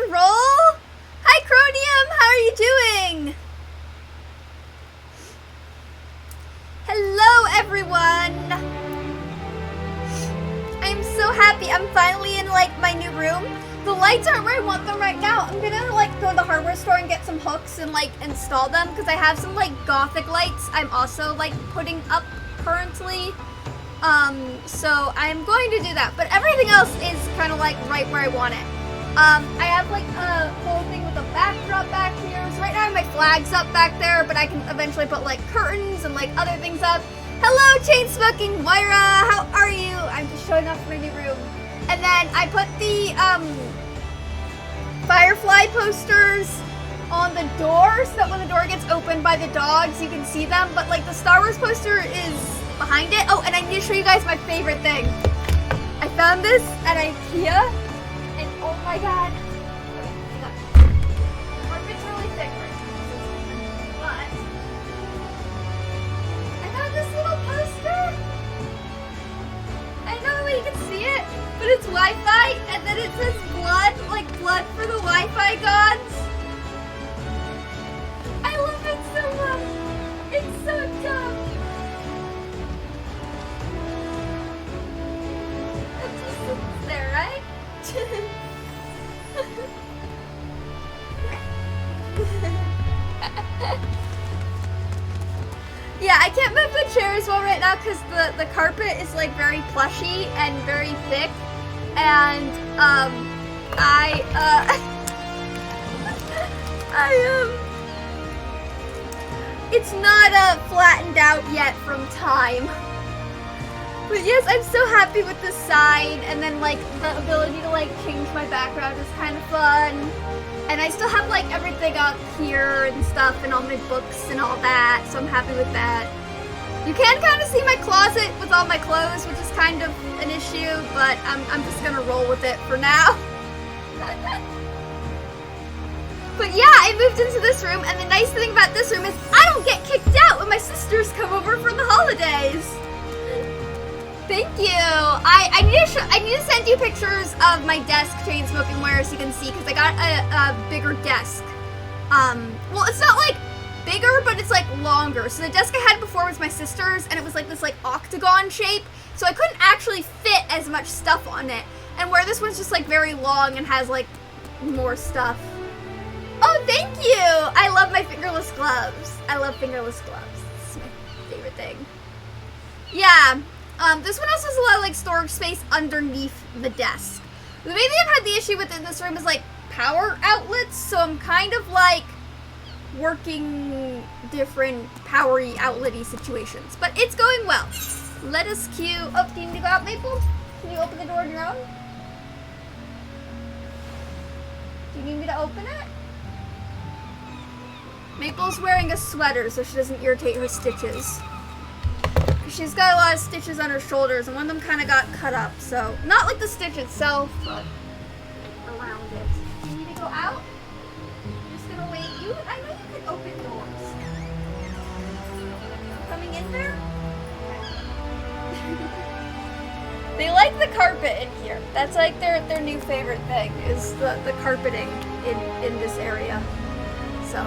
and roll. Hi, Cronium. How are you doing? Hello, everyone. I'm so happy. I'm finally in like my new room. The lights aren't where I want them right now. I'm gonna like go to the hardware store and get some hooks and like install them because I have some like gothic lights I'm also like putting up currently. So I'm going to do that, but everything else is kind of like right where I want it. I have like a whole thing with a backdrop back here. So right now I have my flags up back there, but I can eventually put like curtains and like other things up. Hello, Chainsmoking Moira, how are you? I'm just showing off my new room. And then I put the Firefly posters on the door so that when the door gets opened by the dogs, you can see them. But like the Star Wars poster is behind it. Oh, and I need to show you guys my favorite thing. I found this at IKEA, and oh my god. The carpet's really thick right now, but I found this little poster. I don't know if you can see it, but it's Wi-Fi, and then it says blood, like blood for the Wi-Fi gods. I love it so much. It's so dumb. It just sits there, right? Yeah, I can't move the chair as well right now because the carpet is like very plushy and very thick, and it's not flattened out yet from time. But yes, I'm so happy with the side, and then like the ability to like change my background is kind of fun. And I still have like everything up here and stuff and all my books and all that, so I'm happy with that. You can kind of see my closet with all my clothes, which is kind of an issue, but I'm just gonna roll with it for now. But yeah, I moved into this room, and the nice thing about this room is I don't get kicked out when my sisters come over for the holidays. Thank you. I need to send you pictures of my desk, Chainsmoking Moira, so you can see, because I got a bigger desk. Well, it's not like bigger, but it's like longer. So the desk I had before was my sister's, and it was like this like octagon shape, so I couldn't actually fit as much stuff on it. And where this one's just like very long and has like more stuff. Oh, thank you. I love my fingerless gloves. I love fingerless gloves. It's my favorite thing. Yeah. This one also has a lot of like storage space underneath the desk. The main thing I've had the issue with in this room is like power outlets, so I'm kind of like working different powery outlet-y situations. But it's going well. Let us cue. Oh, do you need to go out, Maple? Can you open the door on your own? Do you need me to open it? Maple's wearing a sweater so she doesn't irritate her stitches. She's got a lot of stitches on her shoulders, and one of them kind of got cut up, so not like the stitch itself, but around it. Do you need to go out? I'm just gonna wait. I know you can open doors. Coming in there? Okay. They like the carpet in here. That's like their new favorite thing, is the carpeting in this area. So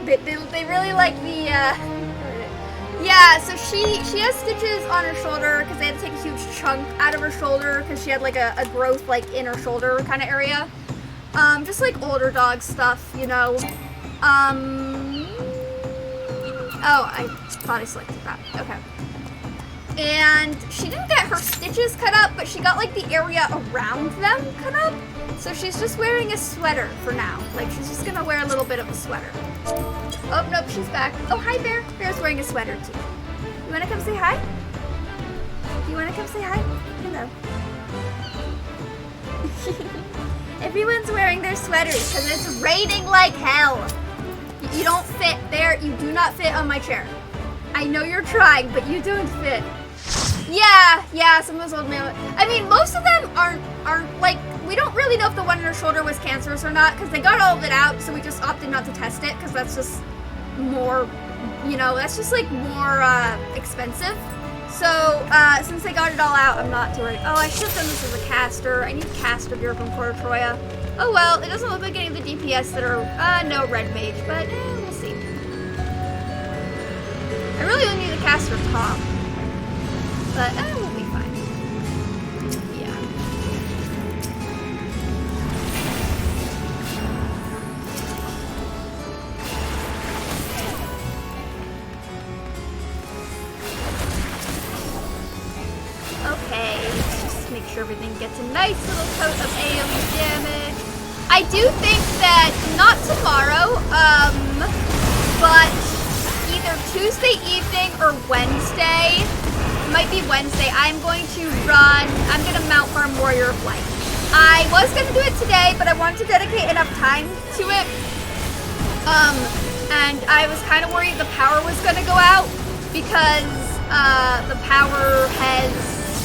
they really like the yeah, so she has stitches on her shoulder because they had to take a huge chunk out of her shoulder because she had like a growth like in her shoulder kind of area. Just like older dog stuff, you know. Oh, I thought I selected that. Okay. And she didn't get her stitches cut up, but she got like the area around them cut up. So she's just wearing a sweater for now. Like she's just gonna wear a little bit of a sweater. Oh, nope, she's back. Oh, hi, Bear. Bear's wearing a sweater, too. You want to come say hi? You want to come say hi? Hello. Everyone's wearing their sweaters because it's raining like hell. You don't fit, Bear. You do not fit on my chair. I know you're trying, but you don't fit. Yeah, some of those old men. I mean, most of them aren't like, we don't really know if the one in her shoulder was cancerous or not because they got all of it out, so we just opted not to test it because that's just more, you know, that's just like more expensive. So, since I got it all out, I'm not too worried. Oh, I should have done this as a caster. I need caster gear from Port Troya. Oh well, it doesn't look like any of the DPS that are, no red mage, but, we'll see. I really only need a caster top. But, we'll be fine. Yeah. Okay, let's just make sure everything gets a nice little coat of AoE damage. I do think that, not tomorrow, but either Tuesday evening or Wednesday, it might be Wednesday, I'm going to mount Farm Warrior of Light. I was going to do it today, but I wanted to dedicate enough time to it. And I was kind of worried the power was going to go out because the power has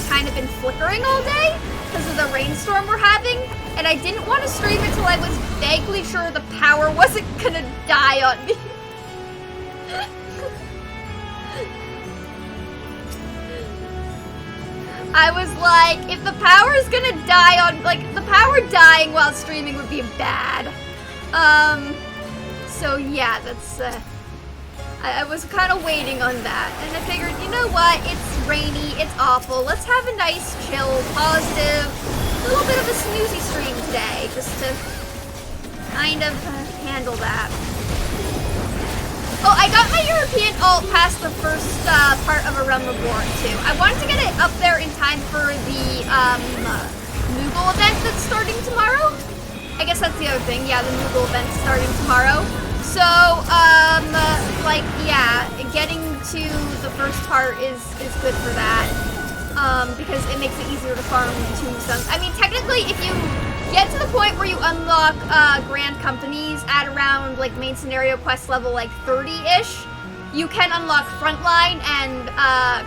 kind of been flickering all day because of the rainstorm we're having. And I didn't want to stream until I was vaguely sure the power wasn't going to die on me. I was like, if the power is gonna die on, like, the power dying while streaming would be bad. So yeah, that's, I was kind of waiting on that. And I figured, you know what, it's rainy, it's awful, let's have a nice, chill, positive, little bit of a snoozy stream today, just to kind of handle that. Oh, I got my European ult past the first part of A Realm Reborn, too. I wanted to get it up there in time for the Moogle event that's starting tomorrow. I guess that's the other thing. Yeah, the Moogle event's starting tomorrow. So, like, yeah, getting to the first part is good for that. Because it makes it easier to farm tombstones. I mean, technically, if you get to the point where you unlock grand companies at around like main scenario quest level like 30-ish, you can unlock Frontline and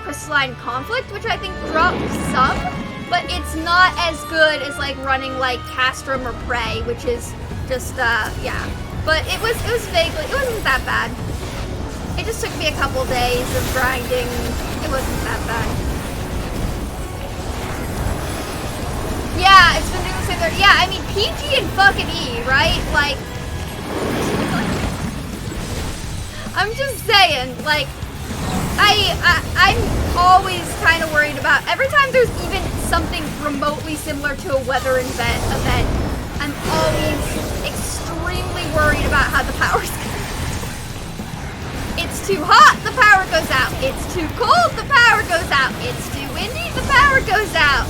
Crystalline Conflict, which I think drops some, but it's not as good as like running like Castrum or Prey, which is just yeah. But it was vaguely, it wasn't that bad. It just took me a couple days of grinding. It wasn't that bad. Yeah, it's been doing the same there. Yeah, I mean, PG and fucking E, right? Like, I'm just saying, like, I'm always kind of worried about, every time there's even something remotely similar to a weather event, I'm always extremely worried about how the power's gonna go. It's too hot, the power goes out. It's too cold, the power goes out. It's too windy, the power goes out.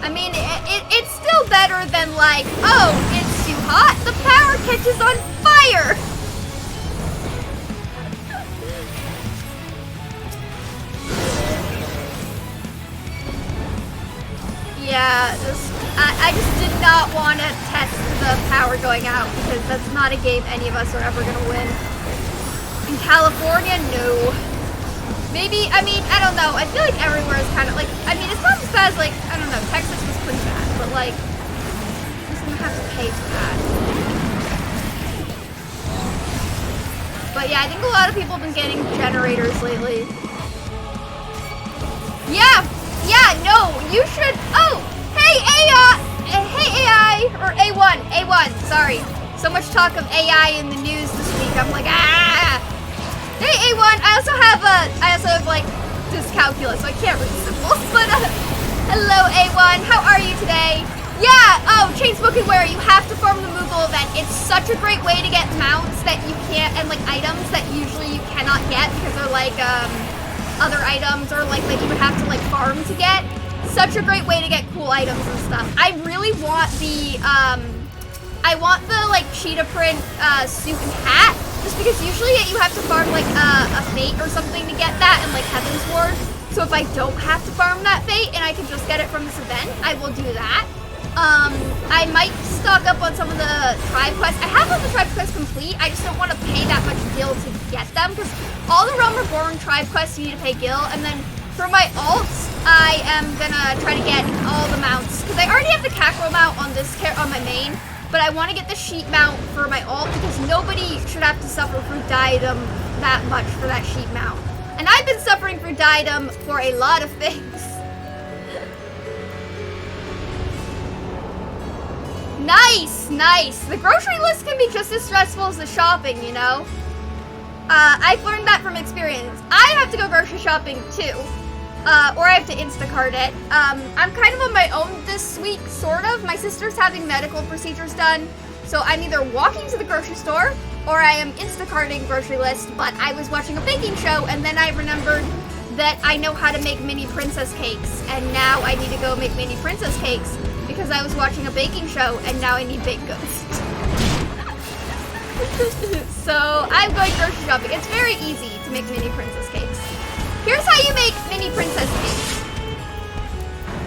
I mean, it's still better than like, oh, it's too hot, the power catches on fire! Yeah, I just did not want to test the power going out because that's not a game any of us are ever gonna win. In California, no. Maybe, I mean, I don't know. I feel like everywhere is kind of like, I mean, it's not as bad as like, I don't know, Texas was pretty bad, but like, I'm just gonna have to pay for that. But yeah, I think a lot of people have been getting generators lately. Yeah, no, you should, oh, hey AI, or A1, sorry. So much talk of AI in the news this week, I'm like, ah! Hey A1, I also have like dyscalculia, so I can't read symbols, but hello A1, how are you today? Yeah, oh, Chainspoken Wearer, you have to farm the Moogle event. It's such a great way to get mounts that you can't, and like items that usually you cannot get because they're like other items or like that you would have to like farm to get. Such a great way to get cool items and stuff. I really want the like cheetah print suit and hat. Just because usually you have to farm like a fate or something to get that and like Heaven's Ward. So if I don't have to farm that fate and I can just get it from this event, I will do that. I might stock up on some of the tribe quests. I have all the tribe quests complete. I just don't want to pay that much gil to get them because all the Realm Reborn tribe quests you need to pay gil. And then for my alts, I am gonna try to get all the mounts because I already have the Cackerel mount on this on my main. but I want to get the sheet mount for my alt because nobody should have to suffer through diadem that much for that sheet mount. And I've been suffering through diadem for a lot of things. Nice, nice. The grocery list can be just as stressful as the shopping, you know? I've learned that from experience. I have to go grocery shopping too. Or I have to Instacart it. I'm kind of on my own this week, sort of. My sister's having medical procedures done, so I'm either walking to the grocery store or I am Instacarting grocery list, but I was watching a baking show and then I remembered that I know how to make mini princess cakes, and now I need to go make mini princess cakes because I was watching a baking show and now I need baked goods. So I'm going grocery shopping. It's very easy to make mini princess cakes. Here's how you make mini princess cakes.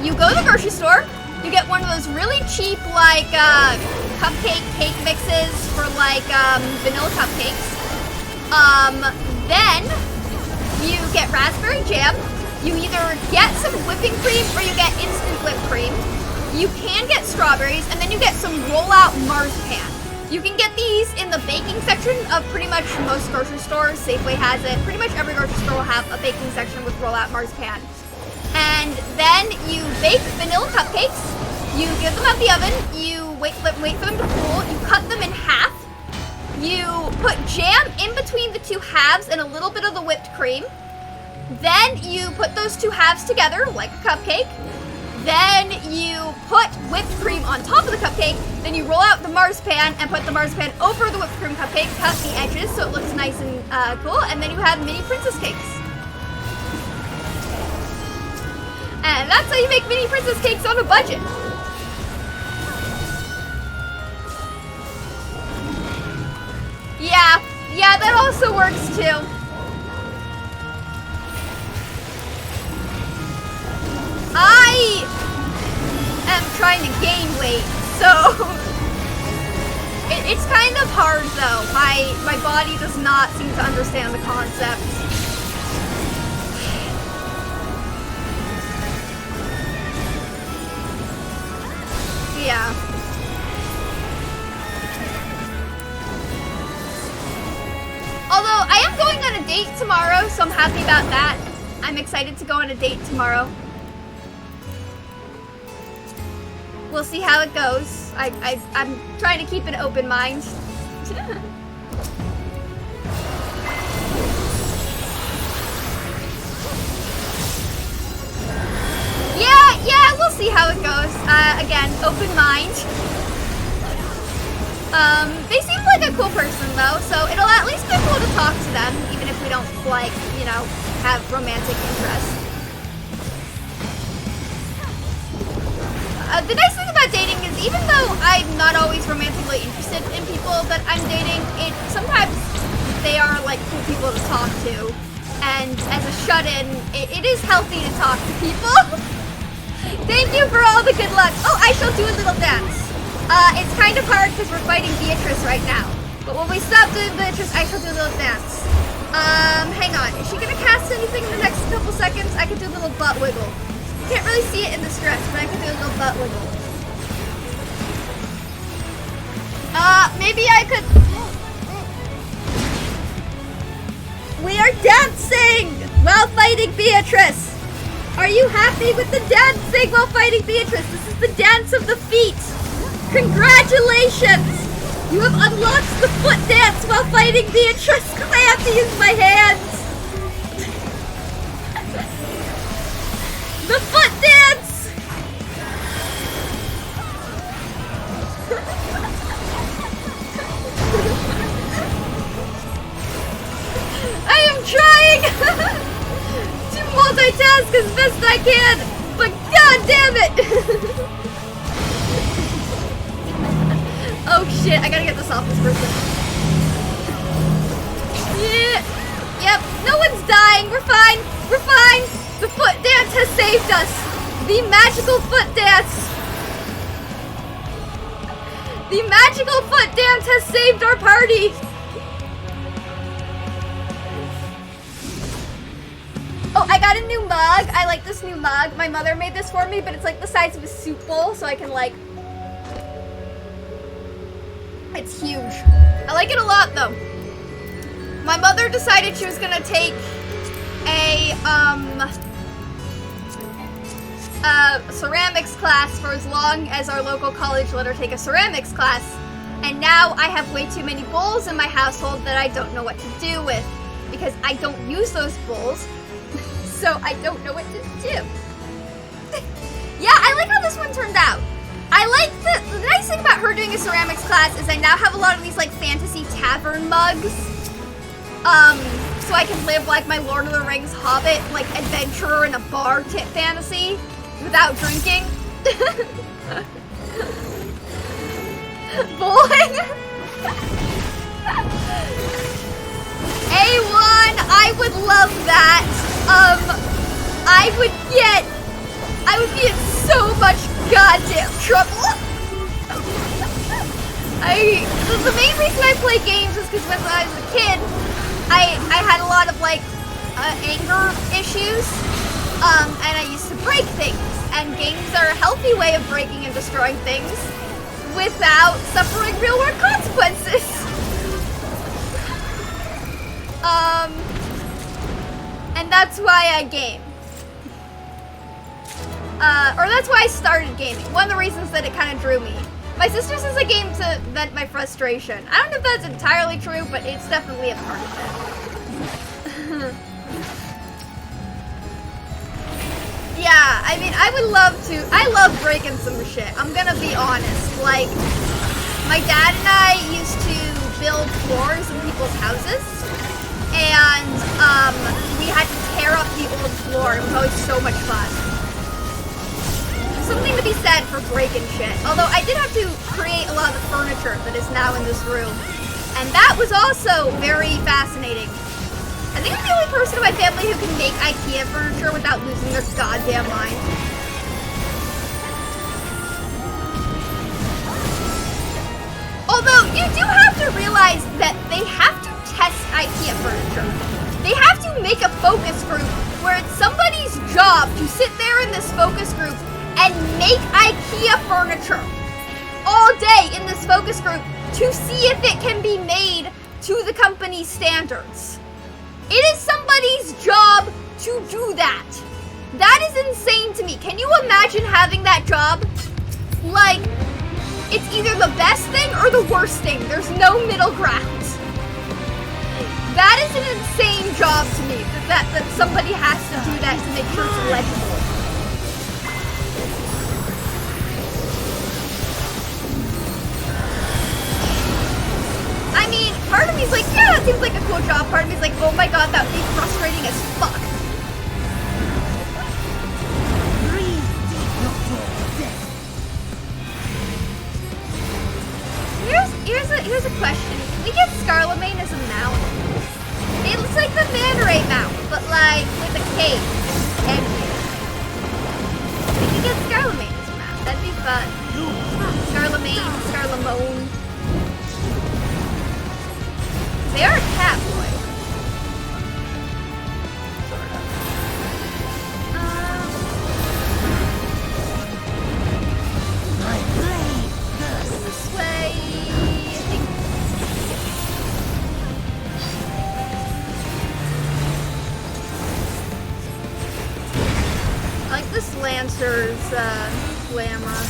You go to the grocery store, you get one of those really cheap like cupcake cake mixes for like vanilla cupcakes. Then you get raspberry jam. You either get some whipping cream or you get instant whipped cream. You can get strawberries, and then you get some rollout marzipan. You can get these in the baking section of pretty much most grocery stores. Safeway has it. Pretty much every grocery store will have a baking section with rollout marzipan. And then you bake vanilla cupcakes. You get them out the oven. You wait for them to cool. You cut them in half. You put jam in between the two halves and a little bit of the whipped cream. Then you put those two halves together like a cupcake. Then you put whipped cream on top of the cupcake. Then you roll out the marzipan and put the marzipan over the whipped cream cupcake. Cut the edges so it looks nice and cool. And then you have mini princess cakes. And that's how you make mini princess cakes on a budget. Yeah, that also works too. I am trying to gain weight, so it's kind of hard though. My body does not seem to understand the concept. Yeah. Although I am going on a date tomorrow, so I'm happy about that. I'm excited to go on a date tomorrow. We'll see how it goes. I'm trying to keep an open mind. Yeah, we'll see how it goes. Again, open mind. They seem like a cool person though, so it'll at least be cool to talk to them, even if we don't, like, you know, have romantic interest. The nice thing about dating is even though I'm not always romantically interested in people that I'm dating, sometimes they are like cool people to talk to. And as a shut-in, it is healthy to talk to people. Thank you for all the good luck. Oh, I shall do a little dance. It's kind of hard because we're fighting Beatrice right now. But when we stop doing Beatrice, I shall do a little dance. Hang on. Is she gonna cast anything in the next couple seconds? I can do a little butt wiggle. Can't really see it in this dress, but I can do a little butt wiggle. Maybe I could... We are dancing while fighting Beatrice. Are you happy with the dancing while fighting Beatrice? This is the dance of the feet. Congratulations! You have unlocked the foot dance while fighting Beatrice because I have to use my hands. The foot dance! I am trying to multitask as best I can, but god damn it! Oh shit, I gotta get this off this person. Yeah. Yep, no one's dying, we're fine, we're fine! The foot dance has saved us! The magical foot dance! The magical foot dance has saved our party! Oh, I got a new mug. I like this new mug. My mother made this for me, but it's like the size of a soup bowl, so I can like... It's huge. I like it a lot though. My mother decided she was gonna take a ceramics class for as long as our local college let her take a ceramics class. And now I have way too many bowls in my household that I don't know what to do with because I don't use those bowls. So I don't know what to do. Yeah, I like how this one turned out. I like the nice thing about her doing a ceramics class is I now have a lot of these like fantasy tavern mugs. So I can live like my Lord of the Rings Hobbit, like adventurer in a bar tip fantasy without drinking. Bowling. A1, I would love that. I would be in so much goddamn trouble. The main reason I play games is because when I was a kid, I had a lot of like anger issues, and I used to break things, and games are a healthy way of breaking and destroying things without suffering real world consequences. And that's why I game. Or that's why I started gaming. One of the reasons that it kind of drew me. My sister says I game to vent my frustration. I don't know if that's entirely true, but it's definitely a part of it. Yeah, I mean, I would love to. I love breaking some shit. I'm gonna be honest. Like, my dad and I used to build floors in people's houses. And, we had to tear up the old floor. It was always so much fun. Something to be said for breaking shit. Although I did have to create a lot of the furniture that is now in this room. And that was also very fascinating. I think I'm the only person in my family who can make IKEA furniture without losing their goddamn mind. Although, you do have to realize that they have to test IKEA furniture. They have to make a focus group where it's somebody's job to sit there in this focus group and make IKEA furniture all day in this focus group to see if it can be made to the company's standards. It is somebody's job to do that. That is insane to me. Can you imagine having that job? Like, it's either the best thing or the worst thing. There's no middle ground. That is an insane job to me, that somebody has to do that to make sure it's legible. I mean, part of me's like, yeah, that seems like a cool job. Part of me's like, oh my god, that would be frustrating as fuck. Here's a question. Can we get Scarlemagne as a mount? It looks like the Manta Ray mount, but like with a cape and we can get Scarlemagne as a mount. That'd be fun. Scarlemagne, Scarlemone. They are a cat boy. Sort of. This way. I like this Lancer's glamour.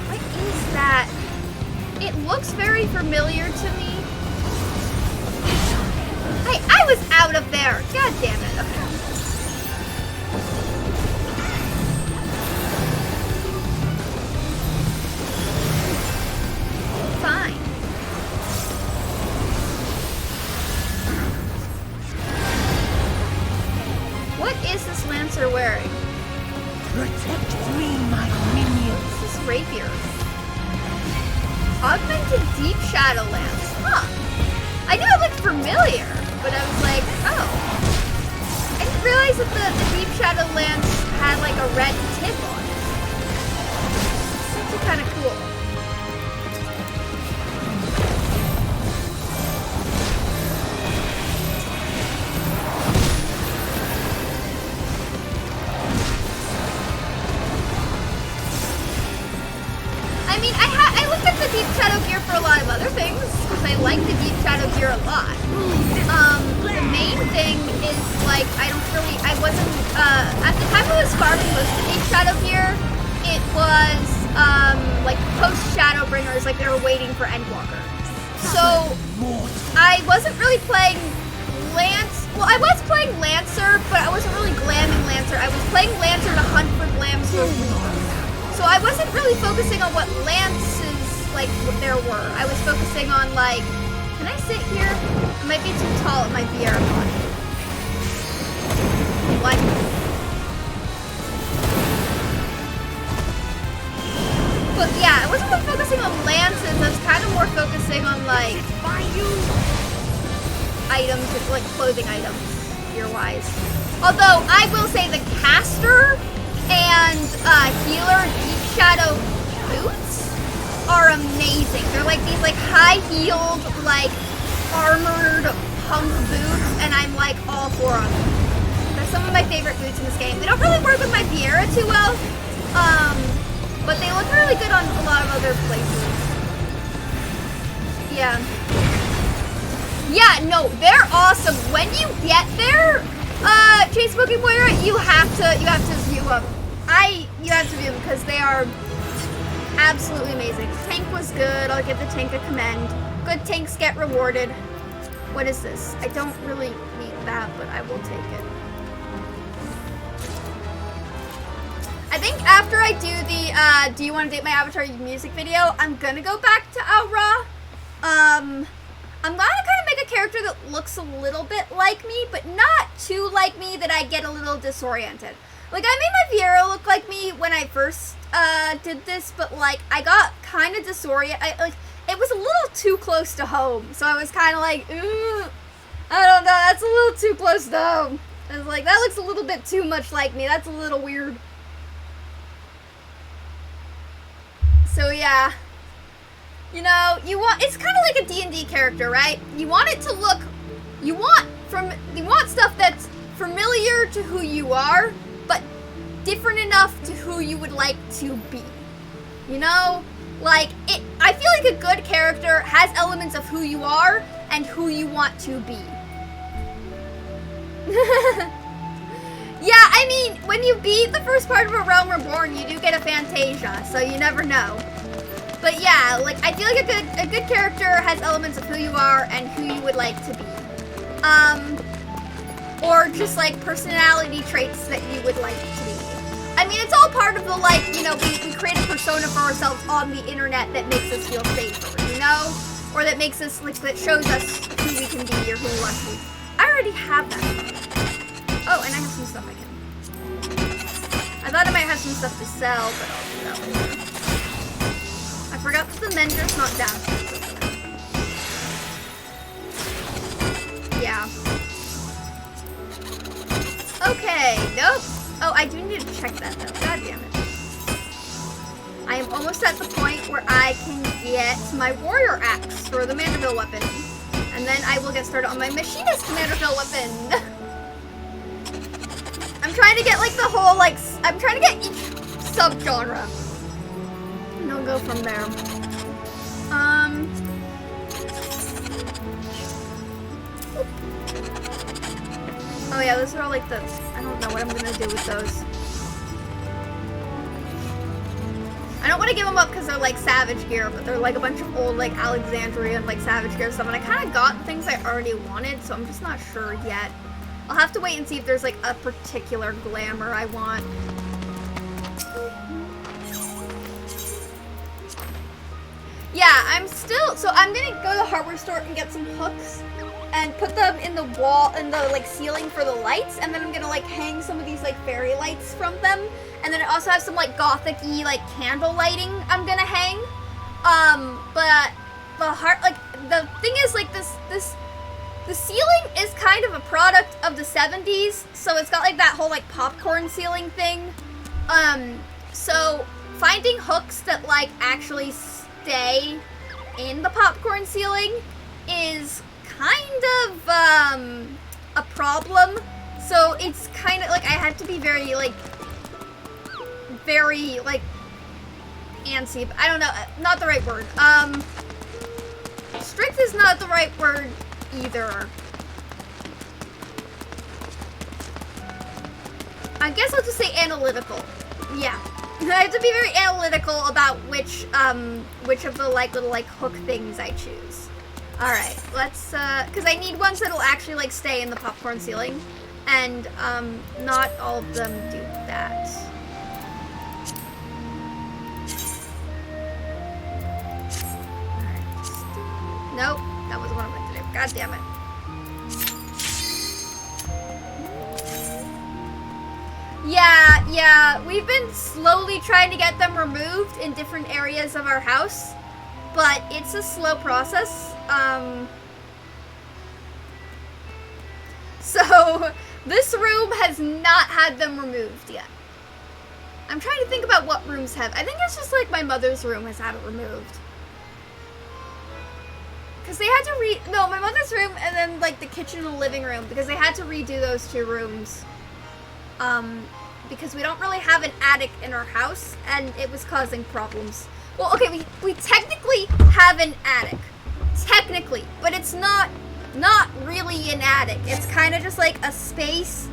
What is that? It looks very familiar to me. Hey, I was out of there! God damn it. Okay. Fine. What is this Lancer wearing? Protect me, my minions. This is rapier. Augmented Deep Shadow Lance. Huh. I knew it looked familiar, but I was like, oh. I didn't realize that the Deep Shadow Lance had like a red tip on it. It's actually kind of cool. I mean, I looked at the Deep Shadow gear for a shadow gear a lot. The main thing is like I wasn't at the time I was farming most of the shadow gear, it was like post Shadowbringers, like they were waiting for Endwalker. So I wasn't really playing Lance. Well, I was playing Lancer, but I wasn't really glamming Lancer. I was playing Lancer to hunt for glams for Reavers. So I wasn't really focusing on what Lances like what there were. I was focusing on like, can I sit here? It might be too tall. It might be aircon. What? But yeah, I wasn't really focusing on lances. I was kind of more focusing on like items, like clothing items, gear-wise. Although I will say the caster and healer Deep Shadow boots are amazing. They're like these like high-heeled, like armored punk boots, and I'm like all for them. They're some of my favorite boots in this game. They don't really work with my Viera too well, but they look really good on a lot of other places. Yeah. Yeah, no, they're awesome. When you get there, Chase Smoking Moira, you have to view them. You have to view them because they are absolutely amazing. Tank was good. I'll give the tank a commend. Good tanks get rewarded. What is this? I don't really need that, but I will take it. I think after I do the Do You Want to Date My Avatar music video, I'm gonna go back to Aura. I'm gonna kind of make a character that looks a little bit like me, but not too like me that I get a little disoriented. Like, I made my Viera look like me when I first did this, but like, I got kind of disoriented. Like, it was a little too close to home, so I was kind of like, ooh, I don't know, that's a little too close to home. I was like, that looks a little bit too much like me. That's a little weird. So yeah, you know, it's kind of like a D&D character, right? You want it to look, you want stuff that's familiar to who you are, but different enough to who you would like to be. You know, like I feel like a good character has elements of who you are and who you want to be. Yeah, I mean, when you beat the first part of A Realm Reborn, you do get a Fantasia, so you never know. But yeah, like, I feel like a good character has elements of who you are and who you would like to be. Or just, like, personality traits that you would like to be. I mean, it's all part of the, like, you know, we create a persona for ourselves on the internet that makes us feel safer, you know? Or that makes us, like, that shows us who we can be or who we want to be. I already have that. Oh, and I have some stuff I can. I thought I might have some stuff to sell, but I'll do that later. I forgot that the Mender's not down. Yeah. Okay, nope. Oh, I do need to check that though. God damn it. I am almost at the point where I can get my Warrior Axe for the Manderville weapon. And then I will get started on my Machinist Manderville weapon. I'm trying to get like the whole, like, I'm trying to get each sub-genre. And I'll go from there. Oh yeah, those are all like the, I don't know what I'm gonna do with those. I don't want to give them up because they're like Savage gear, but they're like a bunch of old like Alexandrian like Savage gear stuff, and I kind of got things I already wanted, so I'm just not sure yet. I'll have to wait and see if there's like a particular glamour I want. Yeah, so I'm gonna go to the hardware store and get some hooks and put them in the wall, in the like ceiling for the lights, and then I'm gonna like hang some of these like fairy lights from them, and then I also have some like gothic-y like candle lighting I'm gonna hang. But the thing is like the ceiling is kind of a product of the 70s, so it's got like that whole like popcorn ceiling thing. So finding hooks that like actually stay in the popcorn ceiling is kind of a problem. So it's kind of like I have to be very antsy, but I don't know, not the right word. strict is not the right word either. I guess I'll just say analytical. Yeah. I have to be very analytical about which of the like little like hook things I choose. Alright, let's because I need ones that'll actually like stay in the popcorn ceiling. And not all of them do that. Nope, that wasn't what I meant to do. God damn it. Yeah, we've been slowly trying to get them removed in different areas of our house, but it's a slow process. So this room has not had them removed yet. I'm trying to think about what rooms have. I think it's just like my mother's room has had it removed. Because they had to no, my mother's room and then like the kitchen and the living room, because they had to redo those two rooms. Because we don't really have an attic in our house and it was causing problems. Well, okay, we technically have an attic. Technically, but it's not really an attic. It's kind of just like a space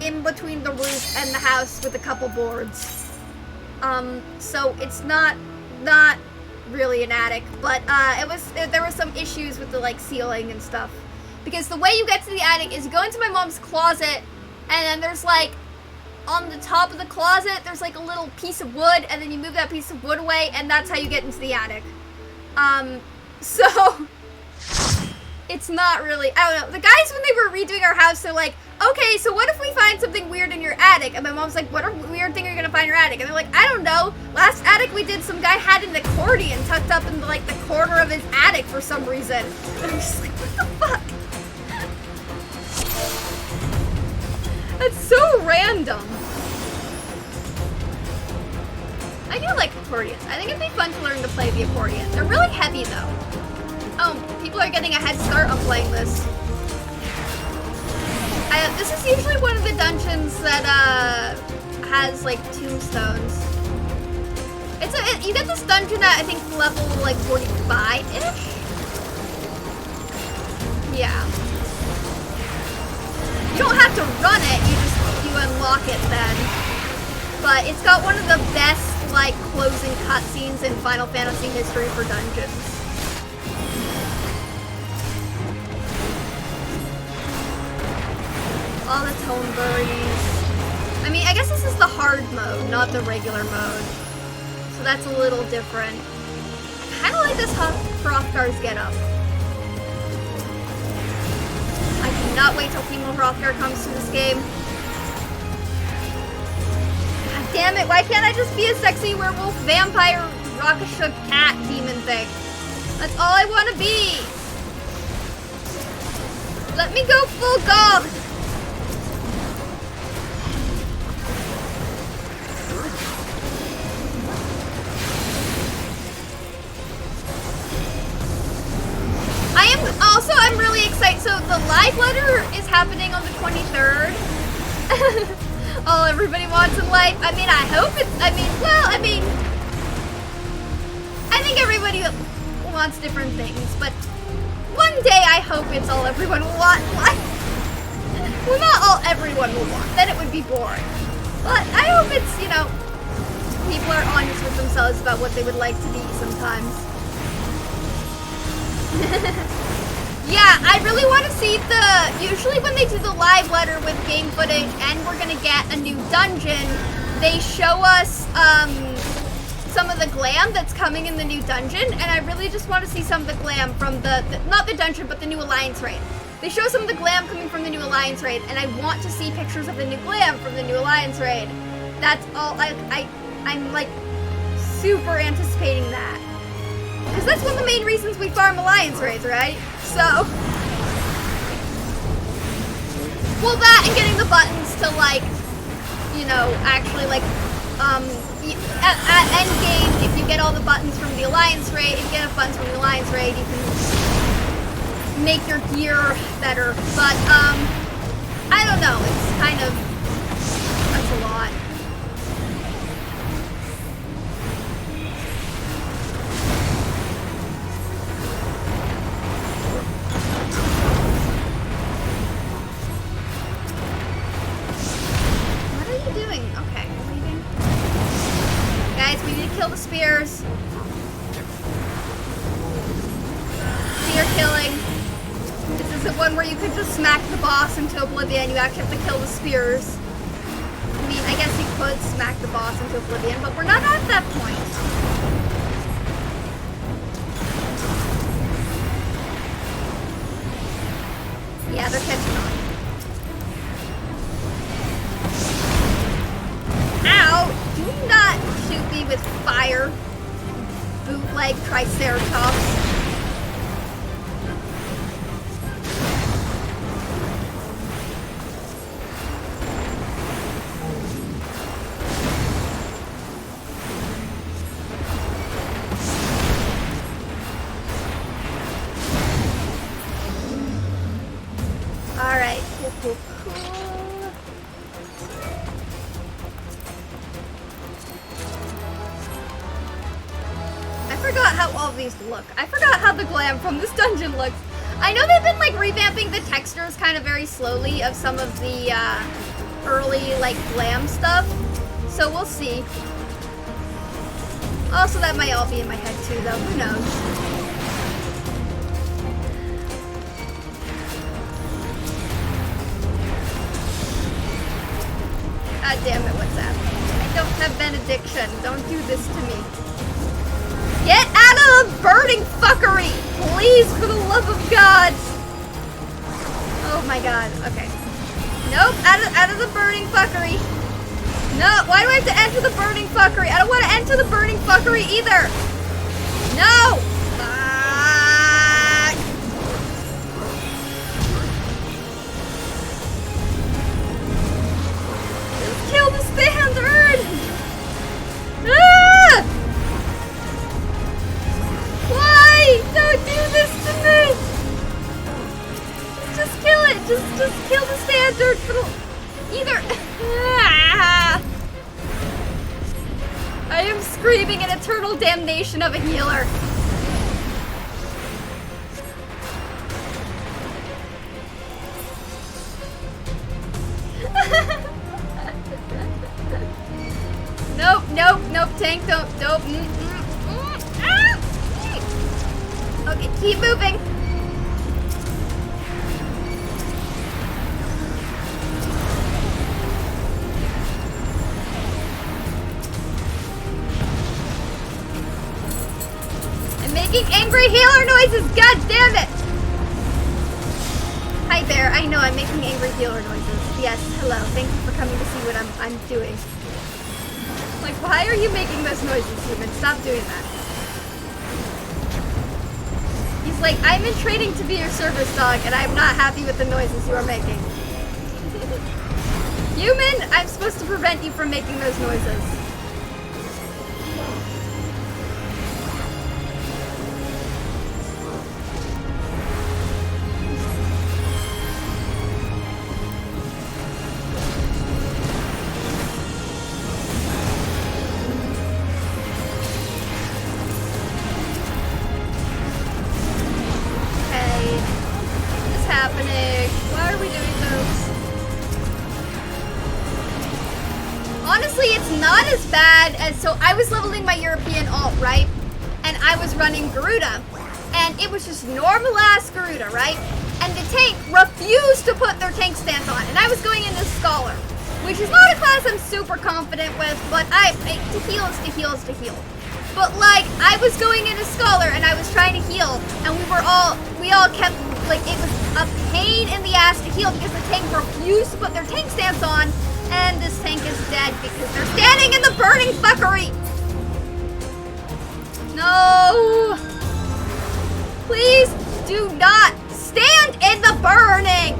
in between the roof and the house with a couple boards. So it's not really an attic, but there were some issues with the like ceiling and stuff. Because the way you get to the attic is you go into my mom's closet, and then there's like on the top of the closet there's like a little piece of wood, and then you move that piece of wood away, and that's how you get into the attic. So it's not really, I don't know. The guys, when they were redoing our house, they're like, okay, so what if we find something weird in your attic? And my mom's like, what weird thing are you gonna find in your attic? And they're like, I don't know. Last attic we did, some guy had an accordion tucked up in like the corner of his attic for some reason. And I'm just like, what the fuck? That's so random. I do like accordions. I think it'd be fun to learn to play the accordion. They're really heavy though. Oh, people are getting a head start on playing this. This is usually one of the dungeons that has like tombstones. You get this dungeon at I think level like 45-ish. Yeah. You don't have to run it. You unlock it then. But it's got one of the best like closing cutscenes in Final Fantasy history for dungeons. All the tone berries. I mean, I guess this is the hard mode, not the regular mode. So that's a little different. I kind of like this Hrothgar's getup. I cannot wait till Teemo Hrothgar comes to this game. God damn it, why can't I just be a sexy werewolf, vampire, Rakasha cat demon thing? That's all I want to be. Let me go full goth. I'm really excited. So the live letter is happening on the 23rd. All everybody wants in life. I mean, I hope it's, I think everybody wants different things, but one day I hope it's all everyone will want in life. Well, not all everyone will want. Then it would be boring. But I hope it's, you know, people are honest with themselves about what they would like to be sometimes. Yeah, I really want to see usually when they do the live letter with game footage and we're going to get a new dungeon, they show us some of the glam that's coming in the new dungeon, and I really just want to see some of the glam from not the dungeon, but the new Alliance raid. They show some of the glam coming from the new Alliance raid, and I want to see pictures of the new glam from the new Alliance raid. That's all, I'm like super anticipating that. Because that's one of the main reasons we farm Alliance raids, right? So, well, that and getting the buttons to, like, you know, actually, like, at end game, if you get all the buttons from the Alliance raid, if you get the buttons from the Alliance raid, you can make your gear better. But, I don't know, it's kind of, that's a lot. to one where you could just smack the boss into oblivion. You actually have to kill the spears. I mean, I guess you could smack the boss into oblivion, but we're not at that point. Yeah, they're catching on. Ow! Do not shoot me with fire. Bootleg Triceratops. Alright, cool. I forgot how all these look. I forgot how the glam from this dungeon looks. I know they've been like revamping the textures kind of very slowly of some of the early like glam stuff. So we'll see. Also, that might all be in my head too though. Who knows? God damn it, what's happening? I don't have benediction. Don't do this to me. Get out of the burning fuckery! Please, for the love of God! Oh my god, okay. Nope, out of the burning fuckery. No, why do I have to enter the burning fuckery? I don't want to enter the burning fuckery either! No! Fuck! Just kill the standard! Ah! Why? Don't do this to me! Just kill it! Just kill the standard for the... Either... Ah! I am screaming an eternal damnation of a healer. Nope, tank, don't, ah! Okay, keep moving. I'm making angry healer noises, god damn it! Hi there, I know I'm making angry healer noises. Yes, hello, thank you for coming to see what I'm doing. Like, why are you making those noises, human? Stop doing that. He's like, I'm in training to be your service dog, and I'm not happy with the noises you are making. Human, I'm supposed to prevent you from making those noises. So I was leveling my European alt, right? And I was running Garuda. And it was just normal ass Garuda, right? And the tank refused to put their tank stance on. And I was going into Scholar, which is not a class I'm super confident with, but to heal is to heal is to heal. But like, I was going into Scholar and I was trying to heal, and we all kept, like, it was a pain in the ass to heal because the tank refused to put their tank stance on. And this tank is dead because they're standing in the burning fuckery! No! Please do not stand in the burning!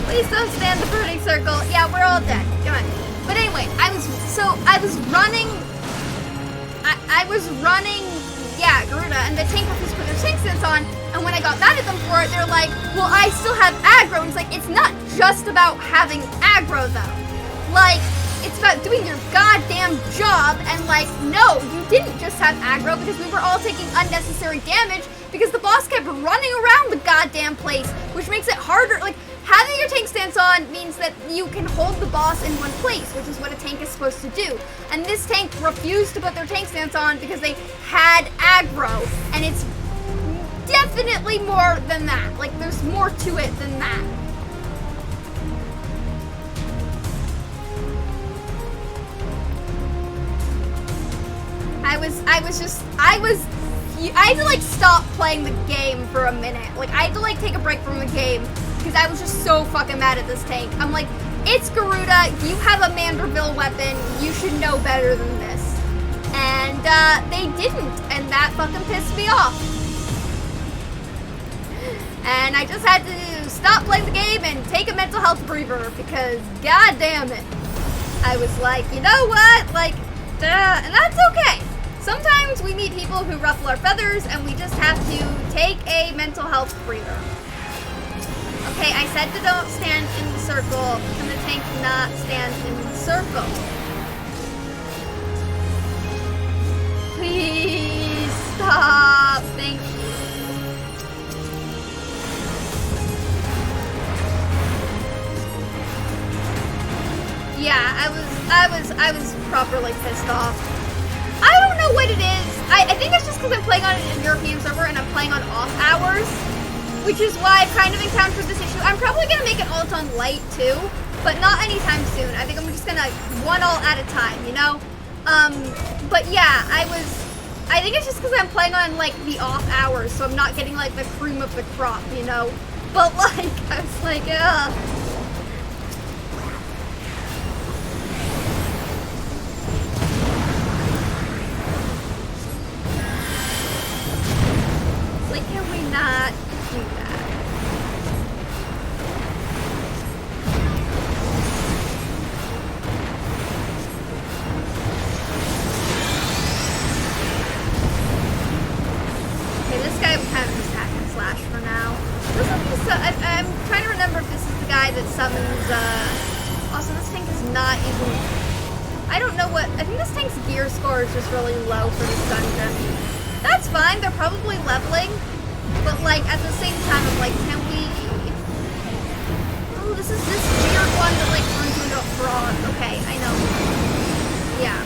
Please don't stand the burning circle. Yeah, we're all dead. Come on. But anyway, I was running, yeah, Garuda, and the tank refused to put their tank stance on, and when I got mad at them for it, they're like, well, I still have aggro, and it's like, it's not just about having aggro, though. Like, it's about doing your goddamn job, and like, no, you didn't just have aggro, because we were all taking unnecessary damage, because the boss kept running around the stance on means that you can hold the boss in one place, which is what a tank is supposed to do. And this tank refused to put their tank stance on because they had aggro, and it's definitely more than that. Like, there's more to it than that. I had to like stop playing the game for a minute. Like, I had to like take a break from the game because I was just so fucking mad at this tank. I'm like, it's Garuda, you have a Manderville weapon, you should know better than this. And they didn't, and that fucking pissed me off. And I just had to stop playing the game and take a mental health breather because god damn it. I was like, you know what, like, and that's okay. Sometimes we meet people who ruffle our feathers and we just have to take a mental health breather. Okay, I said to don't stand in the circle. Can the tank not stand in the circle? Please stop. Thank you. Yeah, I was properly pissed off. I don't know what it is. I think it's just because I'm playing on a European server and I'm playing on off hours, which is why I've kind of encountered this issue. I'm probably gonna make it alt on light too, but not anytime soon. I think I'm just gonna one all at a time, you know? But yeah, I think it's just because I'm playing on like the off hours, so I'm not getting like the cream of the crop, you know? But like, I was like, ugh. Like, can we not do that? Okay, this guy we kind of just hack and slash for now. I'm trying to remember if this is the guy that summons, also this tank is not even, I don't know what, I think this tank's gear score is just really low for this dungeon. That's fine, they're probably leveling, but like at the same time I'm like, can we... Oh, this is this weird one that like turns into a frog. Okay, I know. Yeah.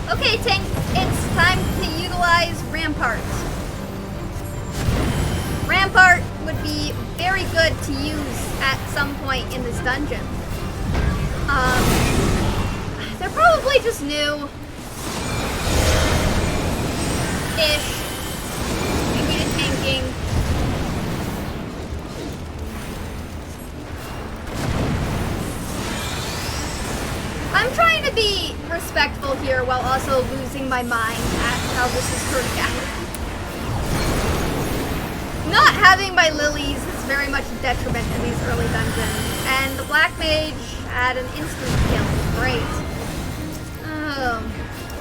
Okay, tank, it's time to utilize Rampart. Rampart would be very good to use at some point in this dungeon. They're probably just new. Ish. Maybe to tanking. I'm trying to be respectful here while also losing my mind at how this is turning out. Not having my lilies is very much a detriment in these early dungeons, and the black mage had an instant kill. Great.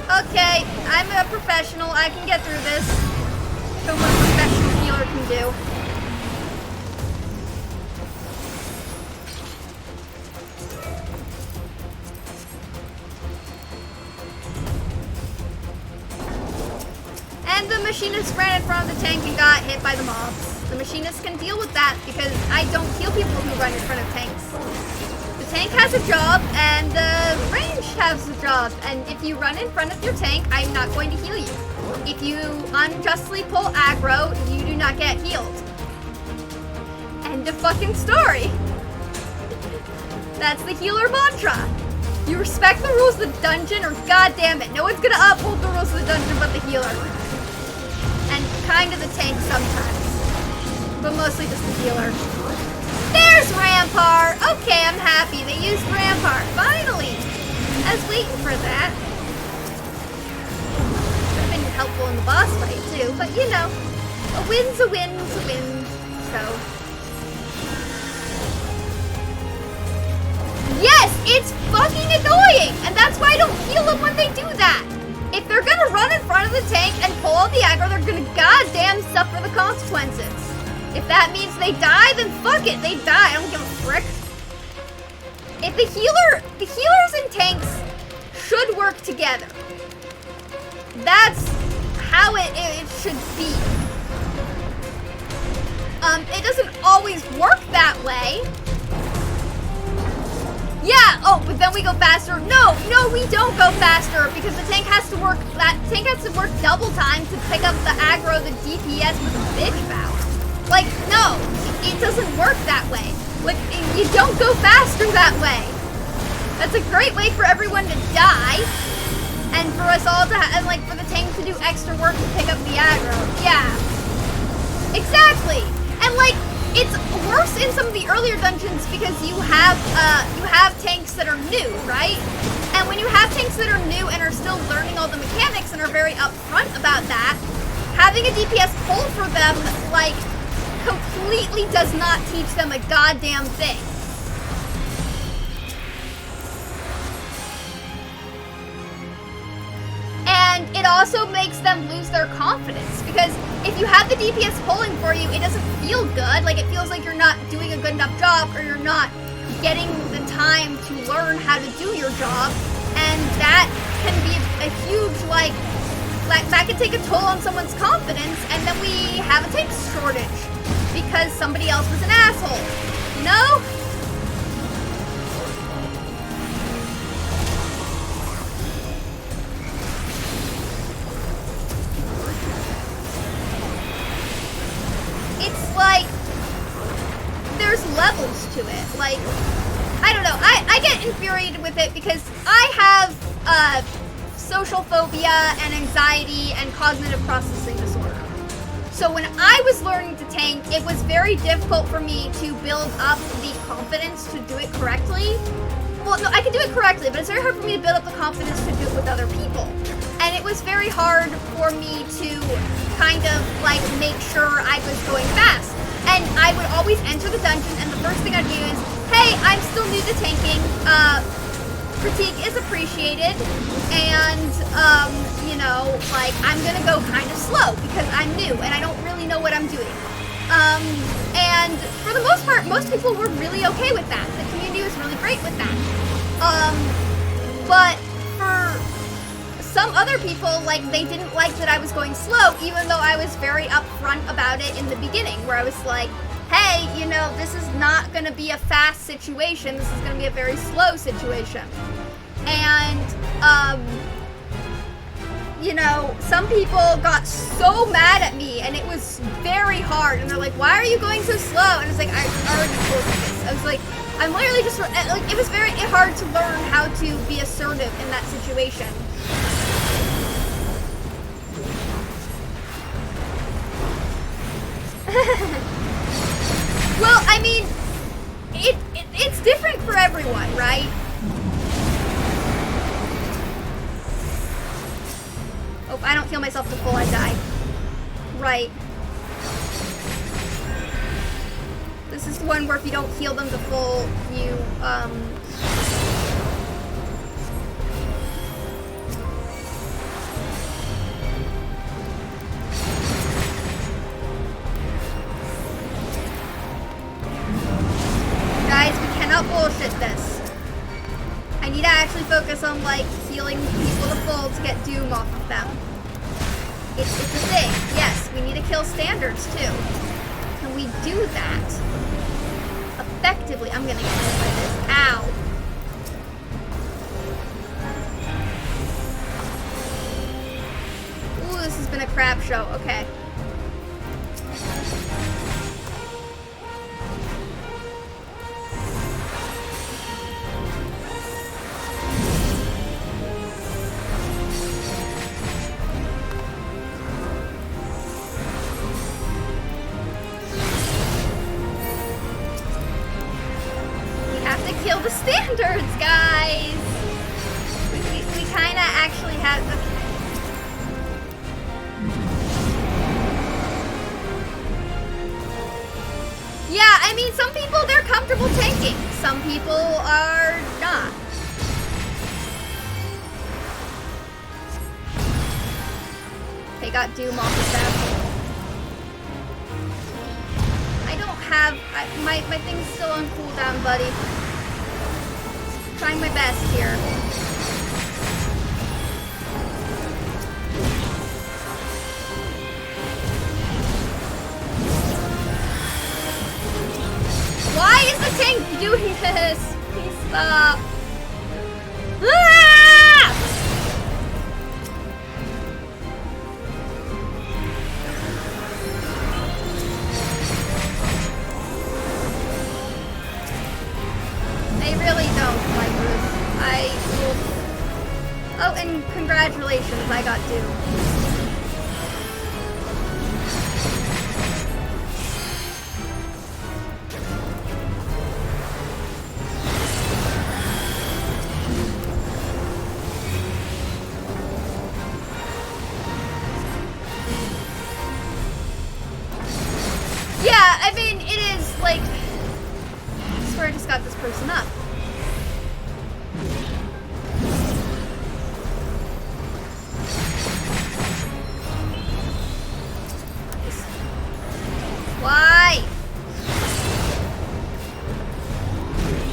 Okay, I'm a professional. I can get through this. Show what a professional healer can do. And the machinist ran in front of the tank and got hit by the mobs. The machinist can deal with that because I don't heal people who run in front of tanks. The tank has a job and the range has a job. And if you run in front of your tank, I'm not going to heal you. If you unjustly pull aggro, you do not get healed. End of fucking story. That's the healer mantra. You respect the rules of the dungeon or goddamn it, no one's gonna uphold the rules of the dungeon but the healer. And kind of the tank sometimes. But mostly just the healer. There's Rampart! Okay, I'm happy. They used Rampart. Finally! I was waiting for that. Would have been helpful in the boss fight too, but you know, a win's a win's a win. So. Yes! It's fucking annoying! And that's why I don't heal them when they do that! If they're gonna run in front of the tank and pull all the aggro, they're gonna goddamn suffer the consequences. If that means they die, then fuck it, they die. I don't give a frick. If the healers and tanks should work together. That's how it should be. It doesn't always work that way. Yeah, oh, but then we go faster. No, we don't go faster because the tank has to work, double time to pick up the aggro, the DPS with a bitch bow. Like, no, it doesn't work that way. Like, you don't go faster that way. That's a great way for everyone to die, and for us all to, and like, for the tank to do extra work to pick up the aggro. Yeah, exactly. And like, it's worse in some of the earlier dungeons because you have tanks that are new, right? And when you have tanks that are new and are still learning all the mechanics and are very upfront about that, having a DPS pull for them, like, completely does not teach them a goddamn thing. And it also makes them lose their confidence because if you have the DPS pulling for you, it doesn't feel good. Like, it feels like you're not doing a good enough job or you're not getting the time to learn how to do your job. And that can be a huge, like, that can take a toll on someone's confidence, and then we have a tank shortage because somebody else was an asshole. You know? It's like, there's levels to it. Like, I don't know. I get infuriated with it because I have social phobia and anxiety and cognitive processing disorder. So when I was learning to tank, it was very difficult for me to build up the confidence to do it correctly. Well, no, I can do it correctly, but it's very hard for me to build up the confidence to do it with other people. And it was very hard for me to kind of, like, make sure I was going fast. And I would always enter the dungeon, and the first thing I'd do is, hey, I'm still new to tanking, critique is appreciated, and, you know, like, I'm gonna go kind of slow, because I'm new, and I don't really know what I'm doing. And for the most part, most people were really okay with that. The community was really great with that. But for some other people, like, they didn't like that I was going slow, even though I was very upfront about it in the beginning, where I was like, hey, you know, this is not gonna be a fast situation, this is gonna be a very slow situation. And, you know, some people got so mad at me, and it was very hard, and they're like, why are you going so slow? And it's like, I already told you this. I was like, I'm literally just, like, it was very hard to learn how to be assertive in that situation. Well, I mean, it's different for everyone, right? Oh, if I don't heal myself to full, I die. Right. This is the one where if you don't heal them to full, you, Guys, we cannot bullshit this. I need to actually focus on, like, healing people to full to get Doom off of them. It's a thing. Yes, we need to kill standards, too. Can we do that effectively? I'm gonna get hit by this. Ow. Ooh, this has been a crap show. Okay. Kill the standards, guys! We kinda actually have... Yeah, I mean, some people, they're comfortable tanking. Some people are not. They got Doom off of them. have, my thing's still on cooldown, buddy. Trying my best here. Why is the tank doing this? Please stop. Ah! I really don't like this. I will... Oh, and congratulations, I got due. Yeah, I mean, it is, like... I swear I just got this person up. Why?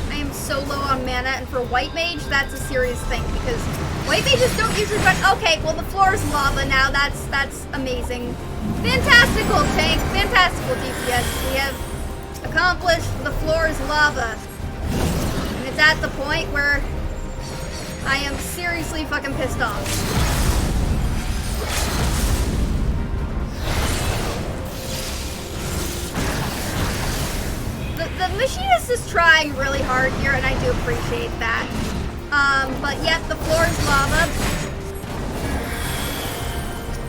I am so low on mana, and for White Mage, that's a serious thing, because White Mages don't usually run... Okay, well, the floor is lava now. That's amazing. Fantastical tank, fantastical DPS. We have accomplished the floor is lava. And it's at the point where I am seriously fucking pissed off. The machinist is trying really hard here, and I do appreciate that. But yet the floor is lava.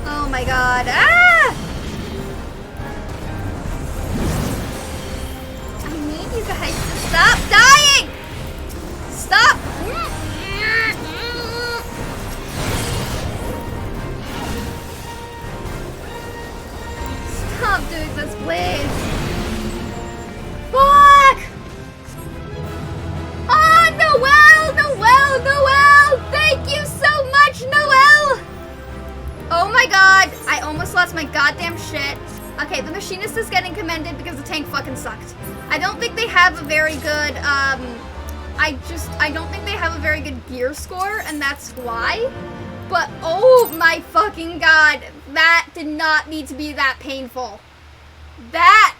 Oh my god. Ah! I need you guys to stop dying! Stop! Stop doing this, please. Fuck! Oh, Noelle! Noelle! Noelle! Thank you so much, Noelle! Oh my god, I almost lost my goddamn shit. Okay, the machinist is getting commended because the tank fucking sucked. I don't think they have a very good, I don't think they have a very good gear score, and that's why. But, oh my fucking god, that did not need to be that painful. That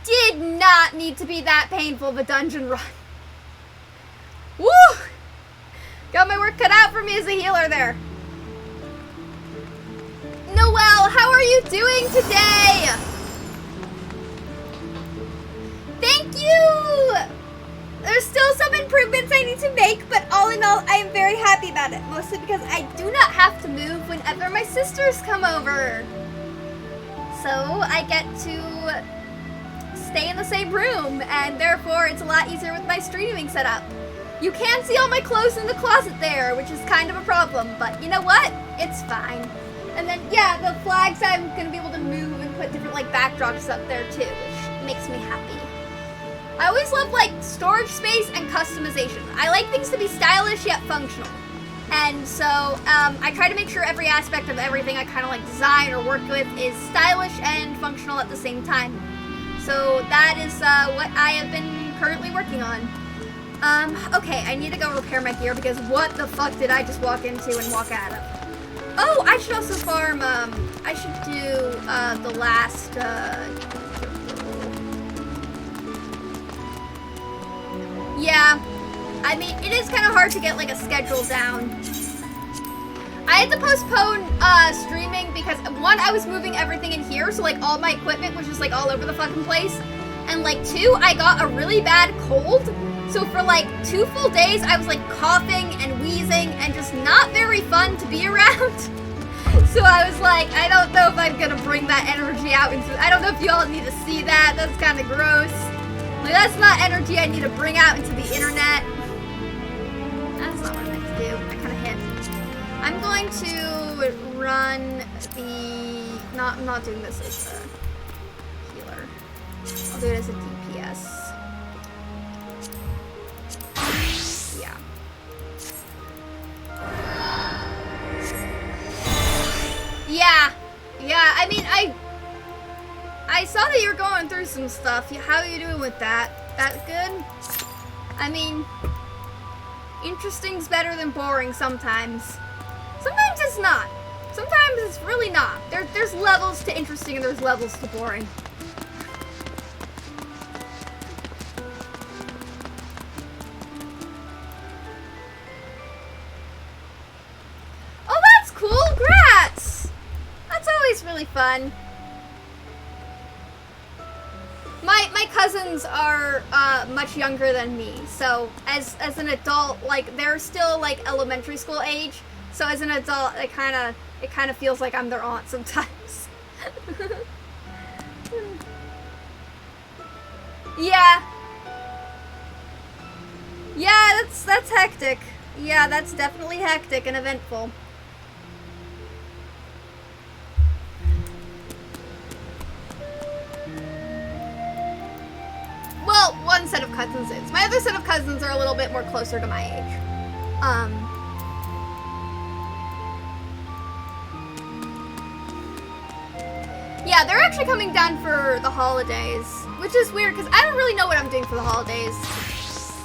did not need to be that painful, the dungeon run. Woo! Got my work cut out for me as a healer there. Noelle, how are you doing today? Thank you! There's still some improvements I need to make, but all in all, I am very happy about it. Mostly because I do not have to move whenever my sisters come over. So I get to stay in the same room, and therefore it's a lot easier with my streaming setup. You can see all my clothes in the closet there, which is kind of a problem, but you know what? It's fine. And then, yeah, the flags I'm going to be able to move and put different, like, backdrops up there, too, which makes me happy. I always love, like, storage space and customization. I like things to be stylish yet functional. And so, I try to make sure every aspect of everything I kind of, like, design or work with is stylish and functional at the same time. So that is what I have been currently working on. Okay, I need to go repair my gear because what the fuck did I just walk into and walk out of? Oh, I should also farm, I should do, the last, yeah, I mean, it is kind of hard to get, like, a schedule down. I had to postpone, streaming because, one, I was moving everything in here, so, like, all my equipment was just, like, all over the fucking place, and, like, two, I got a really bad cold, so for, like, 2 full days, I was, like, coughing and wheezing and just not very fun to be around. So I was like, I don't know if I'm gonna bring that energy out into, I don't know if you all need to see that, that's kind of gross. Like, that's not energy I need to bring out into the internet. That's not what I meant to do, I kind of hit. I'm going to run the, I'm not doing this as a healer. I'll do it as a DPS. Yeah. Yeah, I mean, I saw that you're going through some stuff. How are you doing with that? That good? I mean, interesting's better than boring sometimes. Sometimes it's not. Sometimes it's really not. There's levels to interesting and there's levels to boring. Oh, that's cool. Grats! That's always really fun. My cousins are much younger than me, so as an adult, like they're still like elementary school age. So as an adult, it kind of feels like I'm their aunt sometimes. Yeah. Yeah, that's hectic. Yeah, that's definitely hectic and eventful. Well, one set of cousins is. My other set of cousins are a little bit more closer to my age. Yeah, they're actually coming down for the holidays, which is weird because I don't really know what I'm doing for the holidays.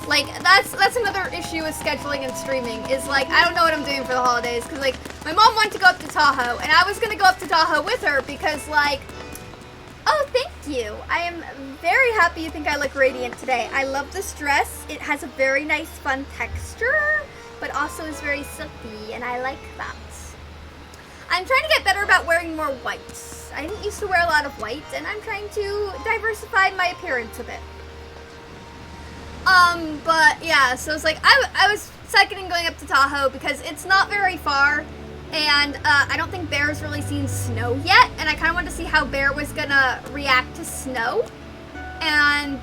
Like, that's another issue with scheduling and streaming, is like, I don't know what I'm doing for the holidays because, like, my mom wanted to go up to Tahoe, and I was going to go up to Tahoe with her because, like, oh, thank you. I am very happy you think I look radiant today. I love this dress. It has a very nice, fun texture, but also is very silky, and I like that. I'm trying to get better about wearing more white. I didn't used to wear a lot of white, and I'm trying to diversify my appearance a bit. But yeah, so it's like, I was seconding going up to Tahoe because it's not very far, and I don't think Bear's really seen snow yet, and I kind of wanted to see how Bear was gonna react to snow. And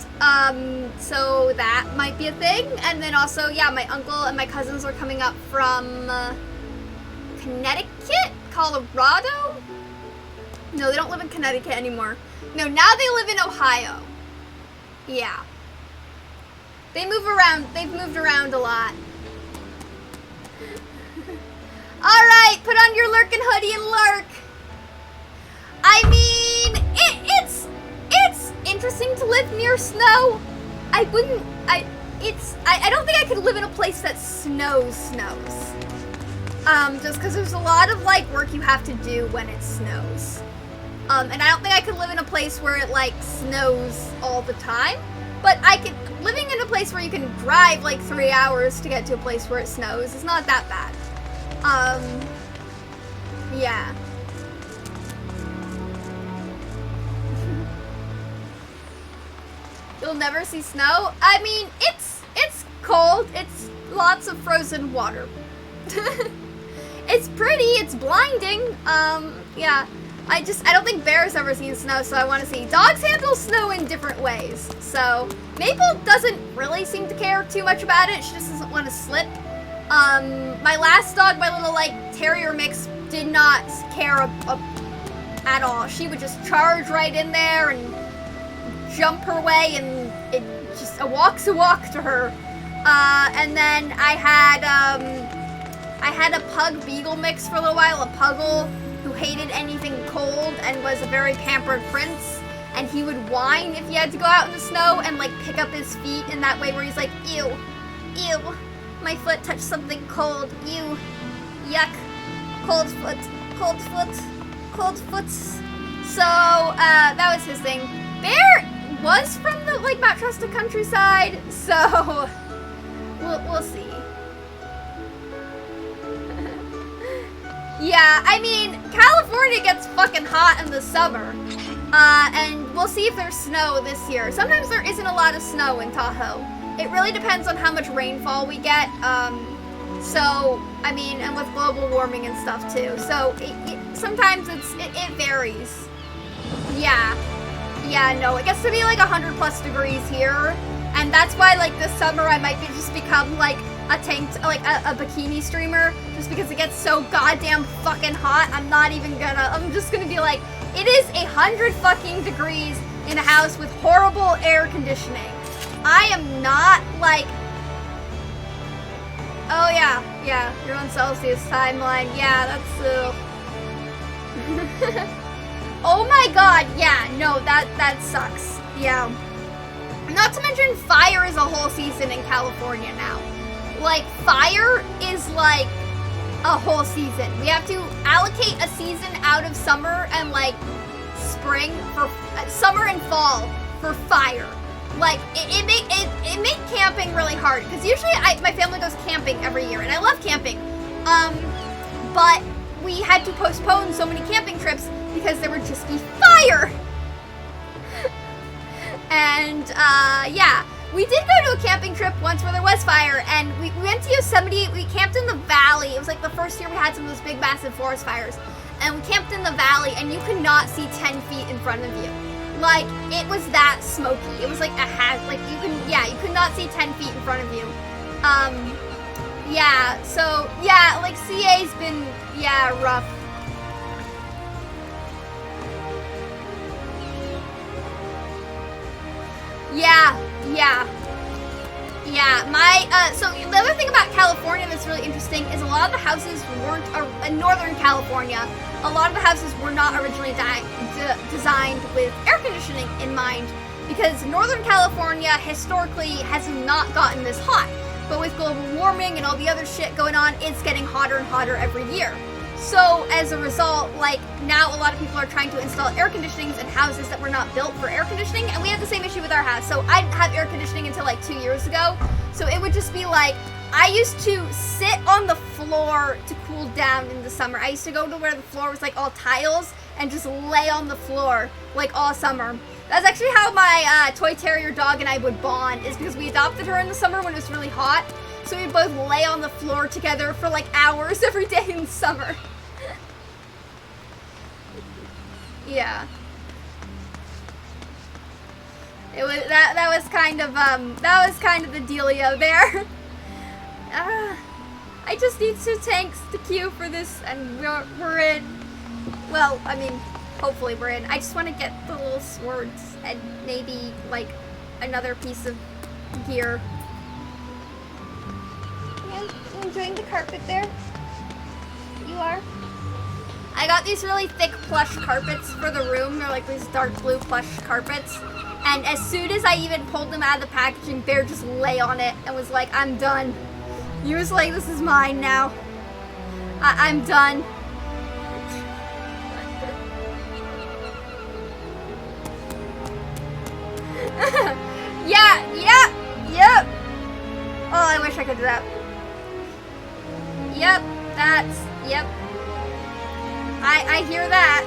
so that might be a thing. And then also, yeah, my uncle and my cousins are coming up from Connecticut, Colorado. No, they don't live in Connecticut anymore. No, now they live in Ohio. Yeah. They move around. They've moved around a lot. All right, put on your lurkin' hoodie and lurk. I mean, it's interesting to live near snow. I don't think I could live in a place that snows. Just because there's a lot of like work you have to do when it snows. And I don't think I could live in a place where it like snows all the time. But living in a place where you can drive like 3 hours to get to a place where it snows is not that bad. Yeah. You'll never see snow? I mean, it's cold. It's lots of frozen water. It's pretty. It's blinding. Yeah. I don't think Bear's ever seen snow, so I want to see. Dogs handle snow in different ways. So, Maple doesn't really seem to care too much about it. She just doesn't want to slip. My last dog, my little, like, terrier mix, did not care at all. She would just charge right in there and jump her way, and it just, a walk's a walk to her. And then I had a pug beagle mix for a little while, a puggle who hated anything cold and was a very pampered prince, and he would whine if he had to go out in the snow and like pick up his feet in that way where he's like, ew, my foot touched something cold, ew, yuck, cold foot. So that was his thing. Bear was from the like Mount Shasta countryside, so we'll see. Yeah, I mean, California gets fucking hot in the summer, and we'll see if there's snow this year. Sometimes there isn't a lot of snow in Tahoe. It really depends on how much rainfall we get, so, I mean, and with global warming and stuff too, so sometimes it varies. Yeah, no, it gets to be like 100 plus degrees here, and that's why, like, this summer I might just become, like, a bikini streamer, just because it gets so goddamn fucking hot. I'm just gonna be like, it is 100 fucking degrees in a house with horrible air conditioning. I am not like, oh yeah, you're on Celsius timeline, yeah, that's, Oh my god, yeah, no, that sucks. Yeah. Not to mention, fire is a whole season in California now. Like, fire is like a whole season. We have to allocate a season out of summer and like spring for summer and fall for fire. Like, it made camping really hard, because usually my family goes camping every year, and I love camping. But we had to postpone so many camping trips because there would just be fire. And, yeah, we did go to a camping trip once where there was fire, and we went to Yosemite. We camped in the valley. It was like the first year we had some of those big, massive forest fires. And we camped in the valley, and you could not see 10 feet in front of you. Like, it was that smoky. It was like you could not see 10 feet in front of you. Yeah, so, yeah, like, CA's been, yeah, rough. Yeah. So the other thing about California that's really interesting is a lot of the houses weren't, in Northern California, a lot of the houses were not originally designed with air conditioning in mind, because Northern California historically has not gotten this hot. But with global warming and all the other shit going on, it's getting hotter and hotter every year. So as a result, like, now a lot of people are trying to install air conditionings in houses that were not built for air conditioning, and we have the same issue with our house. So I didn't have air conditioning until like 2 years ago. So it would just be like, I used to sit on the floor to cool down in the summer. I used to go to where the floor was like all tiles and just lay on the floor like all summer. That's actually how my toy terrier dog and I would bond, is because we adopted her in the summer when it was really hot. So we'd both lay on the floor together for like hours every day in the summer. Yeah. It was that was kind of the dealio there. I just need 2 tanks to queue for this, and we're in. Well, I mean, hopefully we're in. I just want to get the little swords and maybe like another piece of gear. Yeah, you enjoying the carpet there? You are? I got these really thick plush carpets for the room. They're like these dark blue plush carpets. And as soon as I even pulled them out of the packaging, Bear just lay on it and was like, I'm done. He was like, this is mine now. I'm done. Yep. Oh, I wish I could do that. Yep, yep. I hear that.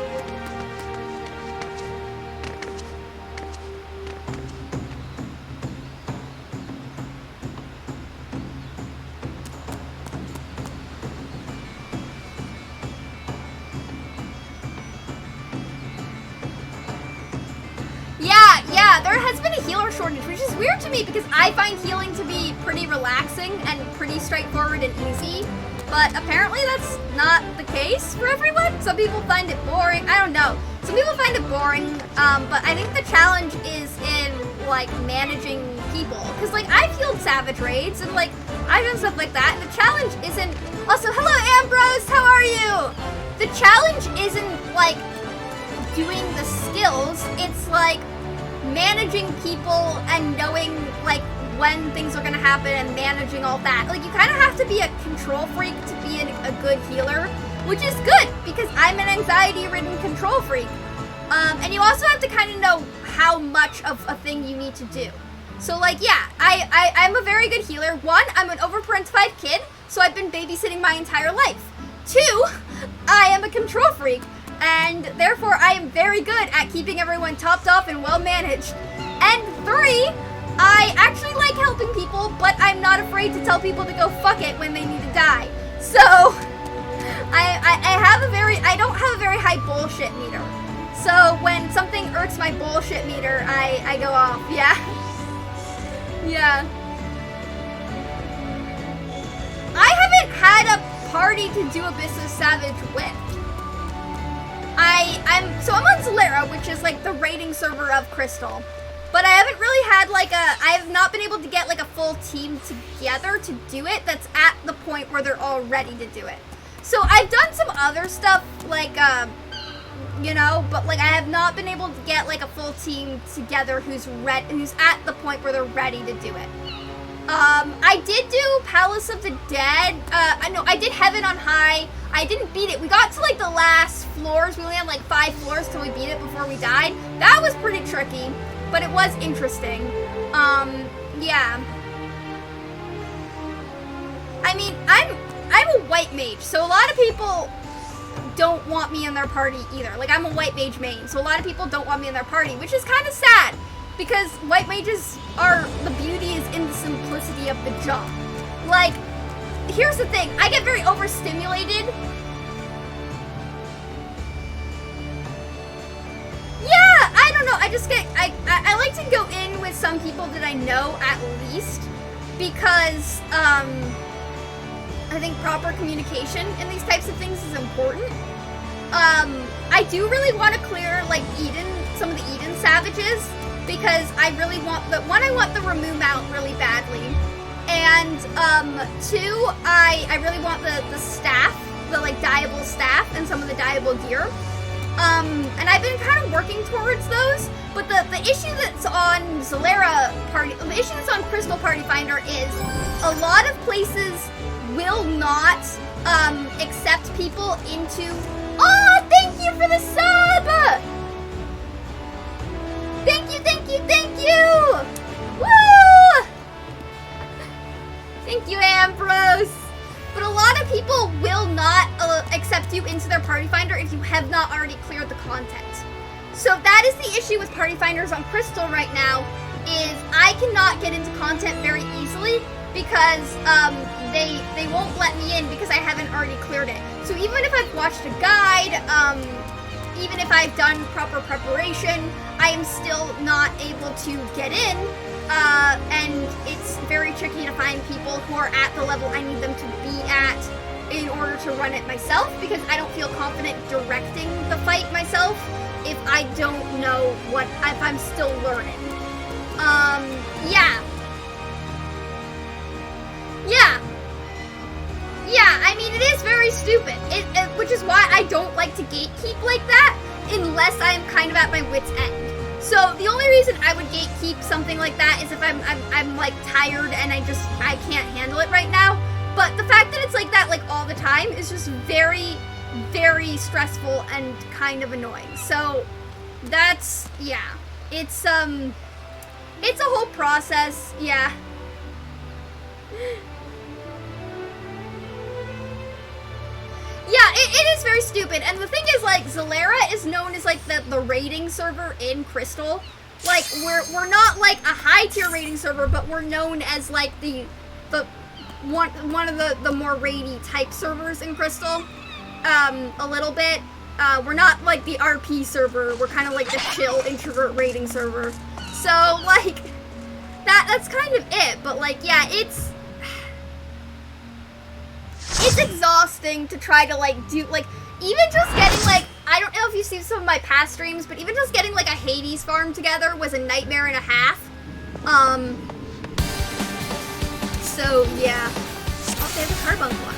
Yeah, there has been a healer shortage, which is weird to me because I find healing to be pretty relaxing and pretty straightforward and easy. But apparently that's not the case for everyone. Some people find it boring. I don't know. Some people find it boring, but I think the challenge is in, like, managing people. Because, like, I've healed savage raids, and, like, I've done stuff like that, and the challenge isn't... Also, hello, Ambrose! How are you? The challenge isn't, like, doing the skills. It's, like, managing people and knowing, like, when things are gonna happen and managing all that. Like, you kind of have to be a control freak to be a good healer, which is good because I'm an anxiety-ridden control freak. And you also have to kind of know how much of a thing you need to do. So, like, yeah, I'm a very good healer. 1, I'm an overparentified kid, so I've been babysitting my entire life. 2, I am a control freak, and therefore I am very good at keeping everyone topped off and well managed. And 3, I actually like helping people, but I'm not afraid to tell people to go fuck it when they need to die. So, I don't have a very high bullshit meter. So when something irks my bullshit meter, I go off, yeah. Yeah. I haven't had a party to do Abyss of Savage with. I'm on Zalera, which is like the raiding server of Crystal. But I haven't really had I have not been able to get like a full team together to do it that's at the point where they're all ready to do it. So I've done some other stuff like you know, but like I have not been able to get like a full team together who's at the point where they're ready to do it. I did do Palace of the Dead. I did Heaven on High. I didn't beat it. We got to like the last floors. We only had like 5 floors till we beat it before we died. That was pretty tricky, but it was interesting. Yeah. I mean, I'm a white mage, so a lot of people don't want me in their party either. Like, I'm a white mage main, so a lot of people don't want me in their party, which is kind of sad, because white mages the beauty is in the simplicity of the job. Like, here's the thing, I get very overstimulated. Yeah, I don't know, I like to go in with some people that I know at least, because, I think proper communication in these types of things is important. I do really want to clear, like, some of the Eden savages, because I really want I want the Ramu mount really badly. And, 2, I really want the staff, the, like, dyeable staff and some of the dyeable gear. And I've been kind of working towards those, but the issue that's on the issue that's on Crystal Party Finder is a lot of places will not accept people into. Oh, thank you for the sub! Thank you! Woo! Thank you, Ambrose! But a lot of people will not accept you into their Party Finder if you have not already cleared the content. So that is the issue with Party Finders on Crystal right now, is I cannot get into content very easily because they won't let me in because I haven't already cleared it. So even if I've watched a guide, even if I've done proper preparation, I am still not able to get in, and it's very tricky to find people who are at the level I need them to be at in order to run it myself, because I don't feel confident directing the fight myself if I don't know if I'm still learning. Yeah, I mean, it is very stupid, which is why I don't like to gatekeep like that unless I'm kind of at my wit's end. So the only reason I would gatekeep something like that is if I'm like tired and I can't handle it right now. But the fact that it's like that like all the time is just very, very stressful and kind of annoying. So that's, yeah, it's a whole process, yeah. Yeah, it is very stupid, and the thing is, like, Zalera is known as, like, the raiding server in Crystal. Like, we're not, like, a high-tier raiding server, but we're known as, like, one of the more raidy type servers in Crystal, a little bit. We're not, like, the RP server, we're kind of, like, the chill introvert raiding server. So, like, that's kind of it, but, like, yeah, it's exhausting to try to, like, do, like, even just getting, like, I don't know if you've seen some of my past streams, but even just getting, like, a Hades farm together was a nightmare and a half. So, yeah. Oh, they have a carbon block.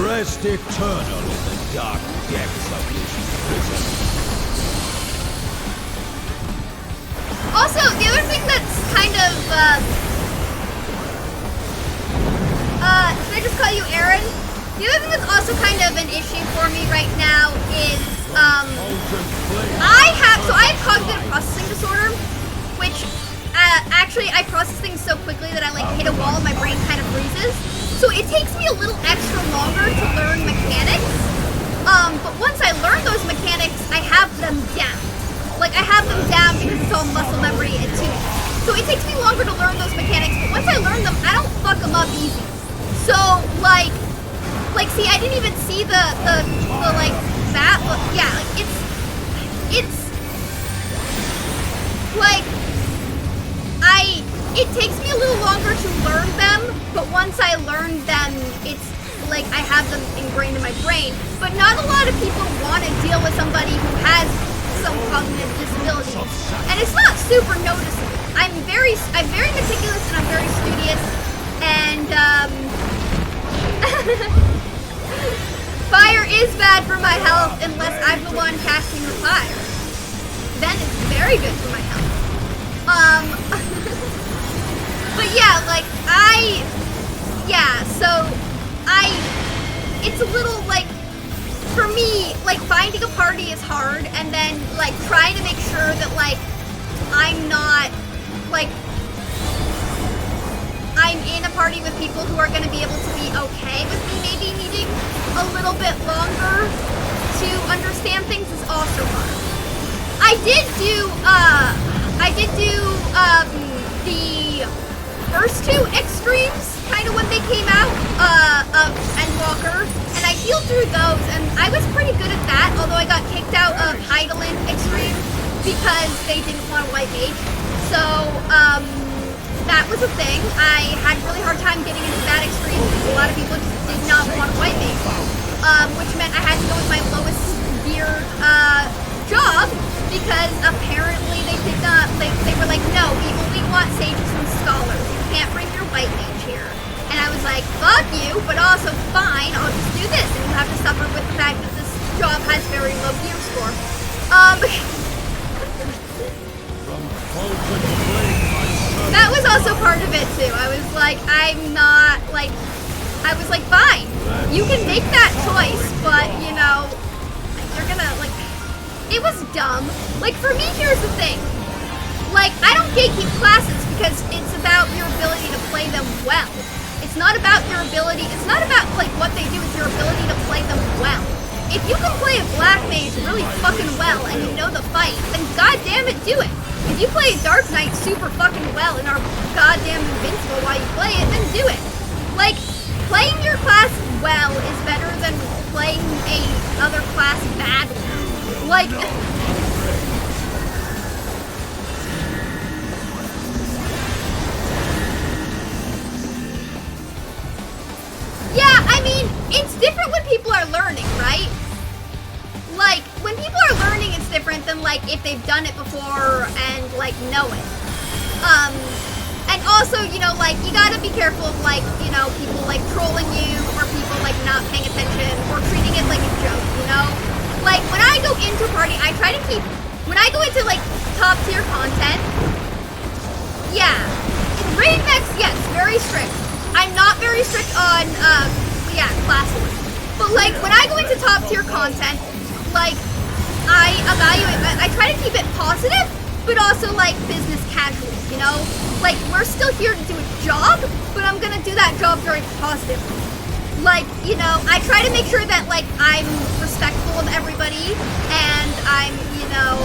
Rest eternal in the dark depths of this prison. Also, the other thing that's kind of, can I just call you Aaron? The other thing that's also kind of an issue for me right now is, I have cognitive processing disorder, which, actually I process things so quickly that I, like, hit a wall and my brain kind of freezes. So it takes me a little extra longer to learn mechanics, but once I learn those mechanics, I have them down. Like, I have them down because it's all muscle memory and tuning. So it takes me longer to learn those mechanics, but once I learn them, I don't fuck them up easy. So, like, see, I didn't even see the like, that, but yeah, like, it's, like, it takes me a little longer to learn them, but once I learn them, it's, like, I have them ingrained in my brain. But not a lot of people want to deal with somebody who has some cognitive disabilities, and it's not super noticeable. I'm very meticulous and I'm very studious, and Fire is bad for my health unless I'm the one casting the fire. Then it's very good for my health. But yeah, like, it's a little, like, for me, like, finding a party is hard, and then, like, trying to make sure that, like, I'm not, like, I'm in a party with people who are going to be able to be okay with me maybe needing a little bit longer to understand things is also hard. I did do the first two extremes, kind of when they came out, of Endwalker, and I healed through those, and I was pretty good at that, although I got kicked out of Heidelin Extreme because they didn't want a white mage. So, that was a thing. I had a really hard time getting into that extreme because a lot of people just did not want a white mage, which meant I had to go with my lowest gear, job, because apparently they did not, they were like, no, we only want sages and scholars. You can't bring your white mage here. And I was like, fuck you, but also fine, I'll just do this, and you have to suffer with the fact that this job has very low gear score. That was also part of it too. I was like, I was like, fine, you can make that choice, but you know, you're gonna, like, it was dumb. Like, for me, here's the thing. Like, I don't gatekeep classes because it's about your ability to play them well. It's not about your ability, it's not about, like, what they do, it's your ability to play them well. If you can play a black mage really fucking well and you know the fight, then goddamn it, do it. If you play a dark knight super fucking well and are goddamn invincible while you play it, then do it. Like, playing your class well is better than playing a other class badly. Like, yeah, I mean, it's different when people are learning, right? Like, when people are learning, it's different than, like, if they've done it before and, like, know it. And also, you know, like, you gotta be careful of, like, you know, people, like, trolling you, or people, like, not paying attention, or treating it like a joke, you know? Like, when I go into a party, I try to keep, when I go into, like, top tier content, yeah. Raid Max, yes, very strict. I'm not very strict on, yeah, classes. But, like, when I go into top tier content, like, I evaluate, I try to keep it positive, but also, like, business casual, you know? Like, we're still here to do a job, but I'm gonna do that job very positively. Like, you know, I try to make sure that, like, I'm respectful of everybody, and I'm, you know,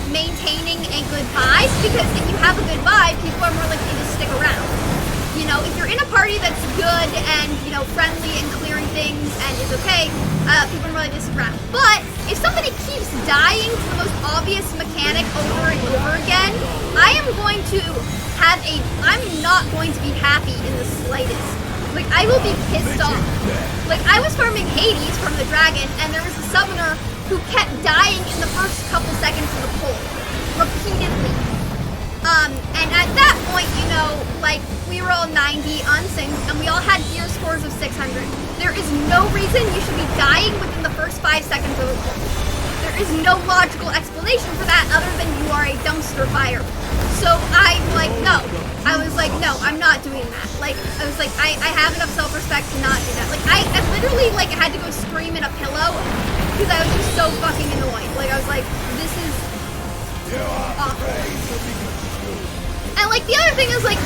maintaining a good vibe, because if you have a good vibe, people are more likely to stick around. You know, if you're in a party that's good and, you know, friendly and clearing things and is okay, people are more likely to stick around. But if somebody keeps dying to the most obvious mechanic over and over again, I am going to have I'm not going to be happy in the slightest. Like, I will be pissed off. Like, I was farming Hades from the dragon, and there was a summoner who kept dying in the first couple seconds of the pull. Repeatedly. And at that point, you know, like, we were all 90 unsynced, and we all had gear scores of 600. There is no reason you should be dying within the first 5 seconds of the pull. There is no logical explanation for that other than you are a dumpster fire. So I'm like, no. I was like, no, I'm not doing that. Like, I was like, I have enough self-respect to not do that. Like, I literally, like, had to go scream in a pillow because I was just so fucking annoyed. Like, I was like, this is awful. And, like, the other thing is, like,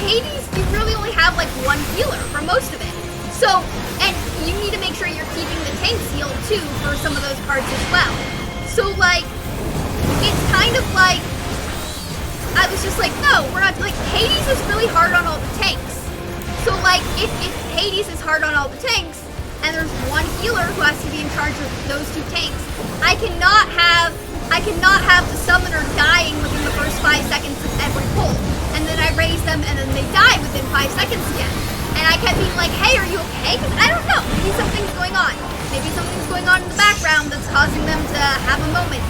Hades, you really only have, like, one healer for most of it. So, and you need to make sure you're keeping the tanks healed, too, for some of those parts as well. So, like, it's kind of like, I was just like, no, we're not, like, Hades is really hard on all the tanks. So, like, if Hades is hard on all the tanks, and there's one healer who has to be in charge of those two tanks, I cannot have the summoner dying within the first 5 seconds of every pull. And then I raise them, and then they die within 5 seconds again. And I kept being like, hey, are you okay? Because I don't know, maybe something's going on. Maybe something's going on in the background that's causing them to have a moment.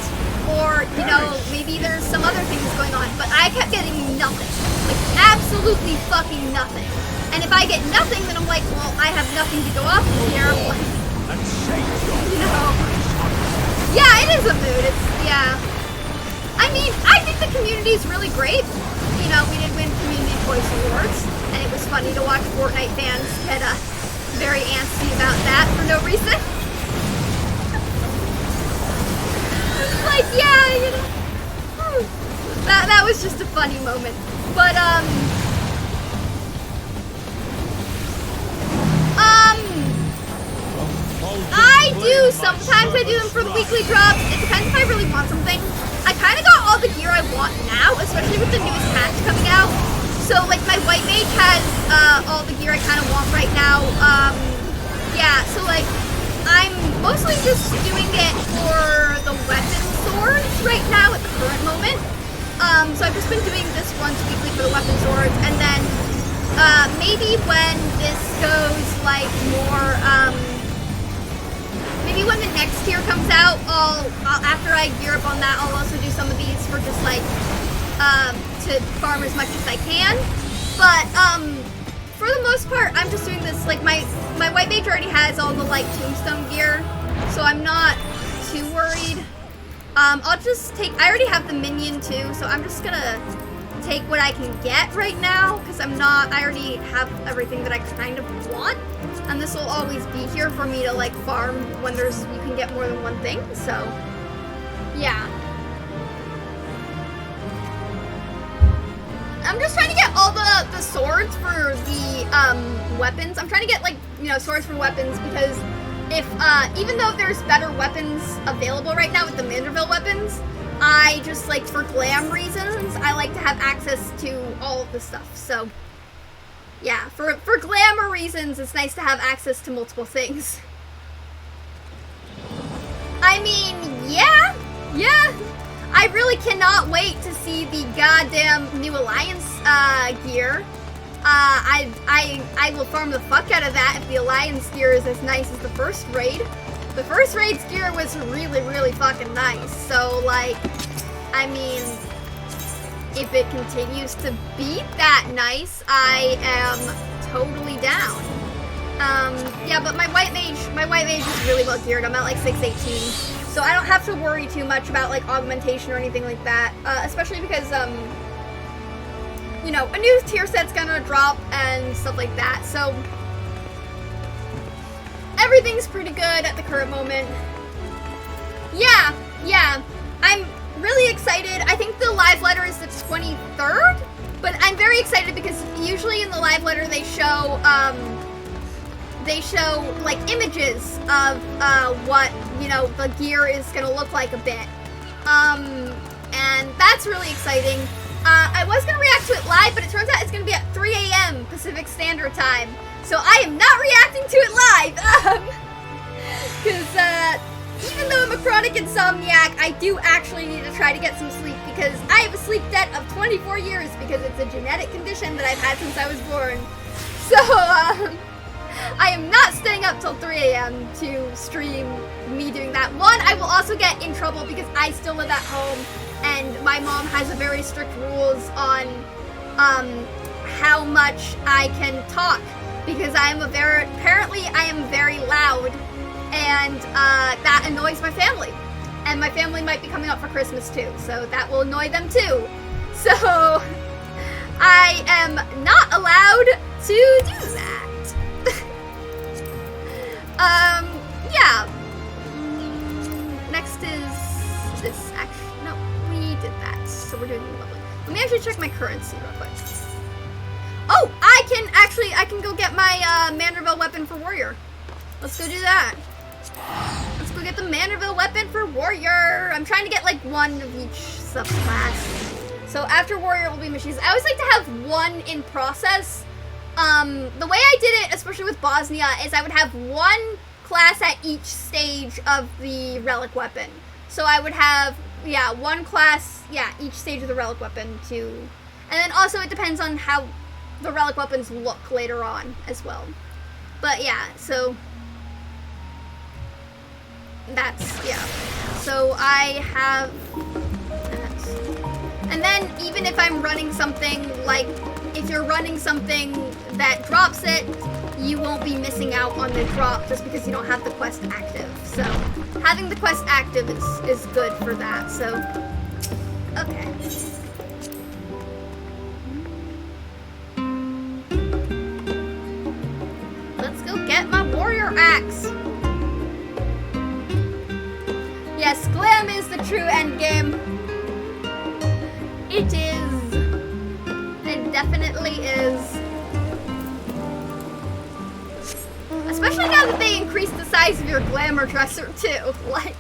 Or, you know, maybe there's some other things going on. But I kept getting nothing. Like, absolutely fucking nothing. And if I get nothing, then I'm like, well, I have nothing to go off of here. and save your You know? Yeah, it is a mood. It's, yeah. I mean, I think the community is really great. You know, we did win Community Voice Awards, and it was funny to watch Fortnite fans get very antsy about that for no reason. Like, yeah, you know. That was just a funny moment. But, sometimes I do them for the weekly drops. It depends if I really want something. I kind of got all the gear I want now, especially with the newest patch coming out. So, like, my white mage has all the gear I kind of want right now. Yeah, so, like, I'm mostly just doing it for the weapon swords right now at the current moment. So I've just been doing this once weekly for the weapon swords, and then maybe when this goes, like, more, maybe when the next tier comes out, after I gear up on that, I'll also do some of these for just, like, to farm as much as I can. But, for the most part, I'm just doing this, like, my white mage already has all the, like, tombstone gear, so I'm not too worried. I'll just take, I already have the minion too, so I'm just gonna take what I can get right now, because I already have everything that I kind of want. And this will always be here for me to, like, farm when you can get more than one thing, so, yeah. I'm just trying to get all the swords for the, weapons. I'm trying to get, like, you know, swords for weapons, because even though there's better weapons available right now with the Manderville weapons, I just, like, for glam reasons, I like to have access to all of the stuff, so... Yeah, for glamour reasons, it's nice to have access to multiple things. I mean, yeah. I really cannot wait to see the goddamn new Alliance gear. I will farm the fuck out of that if the Alliance gear is as nice as the first raid. The first raid's gear was really, really fucking nice. So, like, I mean... if it continues to be that nice, I am totally down. Yeah, but my white mage is really well geared. I'm at like 618, so I don't have to worry too much about like augmentation or anything like that. Especially because you know, a new tier set's gonna drop and stuff like that. So everything's pretty good at the current moment. Yeah, I'm really excited. I think the live letter is the 23rd, but I'm very excited because usually in the live letter they show like images of what, you know, the gear is gonna look like a bit, and that's really exciting. I was gonna react to it live, but it turns out it's gonna be at 3 a.m. Pacific Standard Time, so I am not reacting to it live, because even though I'm a chronic insomniac, I do actually need to try to get some sleep because I have a sleep debt of 24 years because it's a genetic condition that I've had since I was born. So, I am not staying up till 3 a.m. to stream me doing that. One, I will also get in trouble because I still live at home and my mom has a very strict rules on how much I can talk because apparently I am very loud. And that annoys my family. And my family might be coming up for Christmas too, so that will annoy them too. So, I am not allowed to do that. Yeah. Next is this, actually, no, we did that, so we're doing lovely. Let me actually check my currency real quick. Oh, I can go get my Manderville weapon for warrior. Let's go do that. Let's go get the Manderville weapon for warrior. I'm trying to get like one of each subclass. So after warrior will be machines. I always like to have one in process. The way I did it, especially with Bosnia, is I would have one class at each stage of the relic weapon. So I would have, yeah, one class, yeah, each stage of the relic weapon too. And then also it depends on how the relic weapons look later on as well. But yeah, so that's, yeah. So I have that. And then even if I'm running something, like if you're running something that drops it, you won't be missing out on the drop just because you don't have the quest active. So having the quest active is good for that. So okay. Let's go get my warrior axe. Yes, glam is the true end game. It is. It definitely is. Especially now that they increased the size of your glamour dresser too. Like,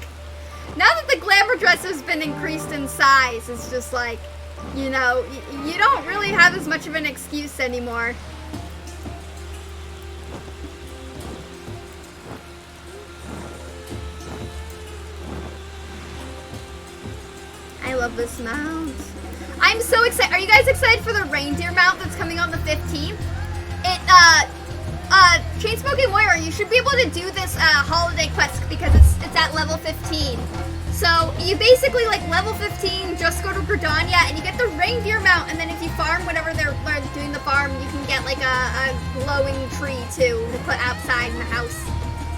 now that the glamour dresser's been increased in size, it's just like, you know, you don't really have as much of an excuse anymore. I love this mount. I'm so excited. Are you guys excited for the reindeer mount that's coming on the 15th? Chainsmoking Warrior, you should be able to do this holiday quest because it's at level 15. So you basically like level 15, just go to Gridania and you get the reindeer mount, and then if you farm whenever they're doing the farm, you can get like a glowing tree too to put outside in the house.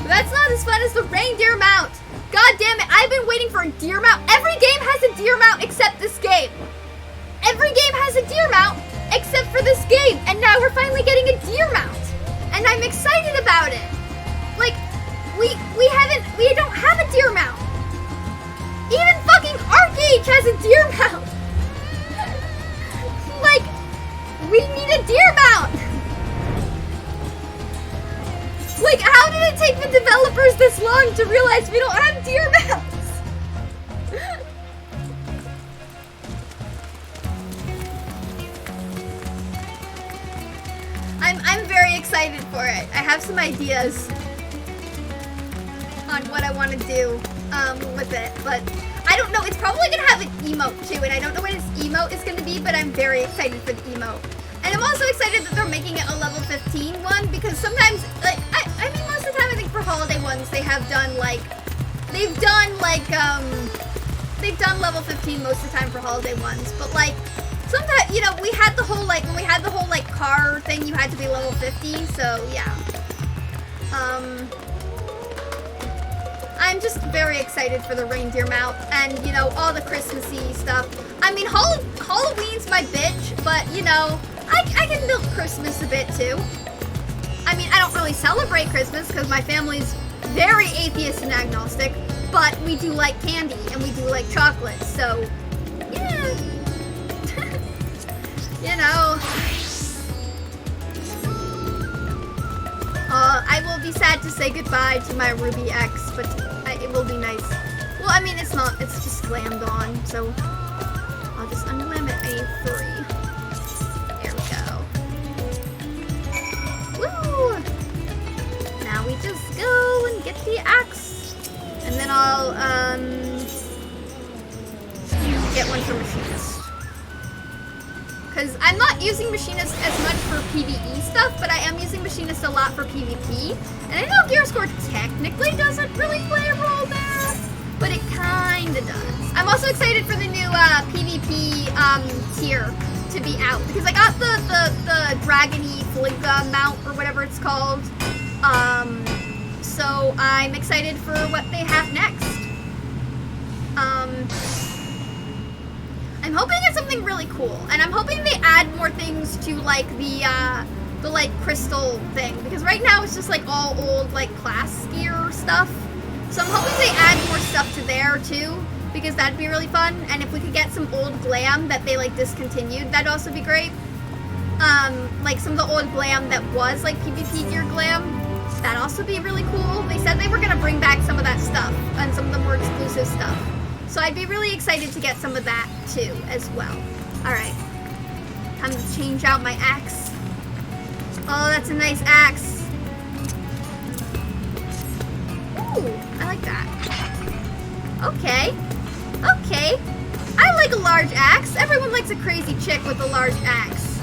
But that's not as fun as the reindeer mount. God damn it, I've been waiting for a deer mount. Every game has a deer mount except this game. Every game has a deer mount except for this game, and now we're finally getting a deer mount. And I'm excited about it. Like, we don't have a deer mount. Even fucking Arcage has a deer mount. Like, we need a deer mount. Like, how did it take the developers this long to realize we don't have deer mounts? I'm very excited for it. I have some ideas on what I want to do with it, but I don't know. It's probably going to have an emote too, and I don't know what its emote is going to be, but I'm very excited for the emote. And I'm also excited that they're making it a level 15 one, because sometimes, like, I mean, most of the time I think for holiday ones, they've done level 15 most of the time for holiday ones, but like, sometimes, you know, we had the whole, like, when we had the whole, like, car thing, you had to be level 50, so, yeah. I'm just very excited for the reindeer mount, and, you know, all the Christmassy stuff. I mean, Halloween's my bitch, but, you know, I can milk Christmas a bit, too. I mean, I don't really celebrate Christmas, because my family's very atheist and agnostic, but we do like candy, and we do like chocolate, so, yeah. You know. I will be sad to say goodbye to my Ruby X, but it will be nice. Well, I mean, it's not, it's just glammed on, so I'll just unglam it a 3. There we go. Woo! Now we just go and get the axe, and then I'll, get one for Machinist. Because I'm not using Machinist as much for PvE stuff, but I am using Machinist a lot for PvP. And I know Gear Score technically doesn't really play a role there, but it kinda does. I'm also excited for the new PvP tier to be out, because I got the Dragony Flinga mount, or whatever it's called. So I'm excited for what they have next. I'm hoping it's something really cool, and I'm hoping they add more things to, like, the like crystal thing, because right now it's just like all old, like, class gear stuff. So I'm hoping they add more stuff to there too, because that'd be really fun. And if we could get some old glam that they, like, discontinued, that'd also be great. Like some of the old glam that was like PvP gear glam, that'd also be really cool. They said they were gonna bring back some of that stuff and some of the more exclusive stuff. So I'd be really excited to get some of that too, as well. Alright. Time to change out my axe. Oh, that's a nice axe. Ooh, I like that. Okay. Okay. I like a large axe. Everyone likes a crazy chick with a large axe.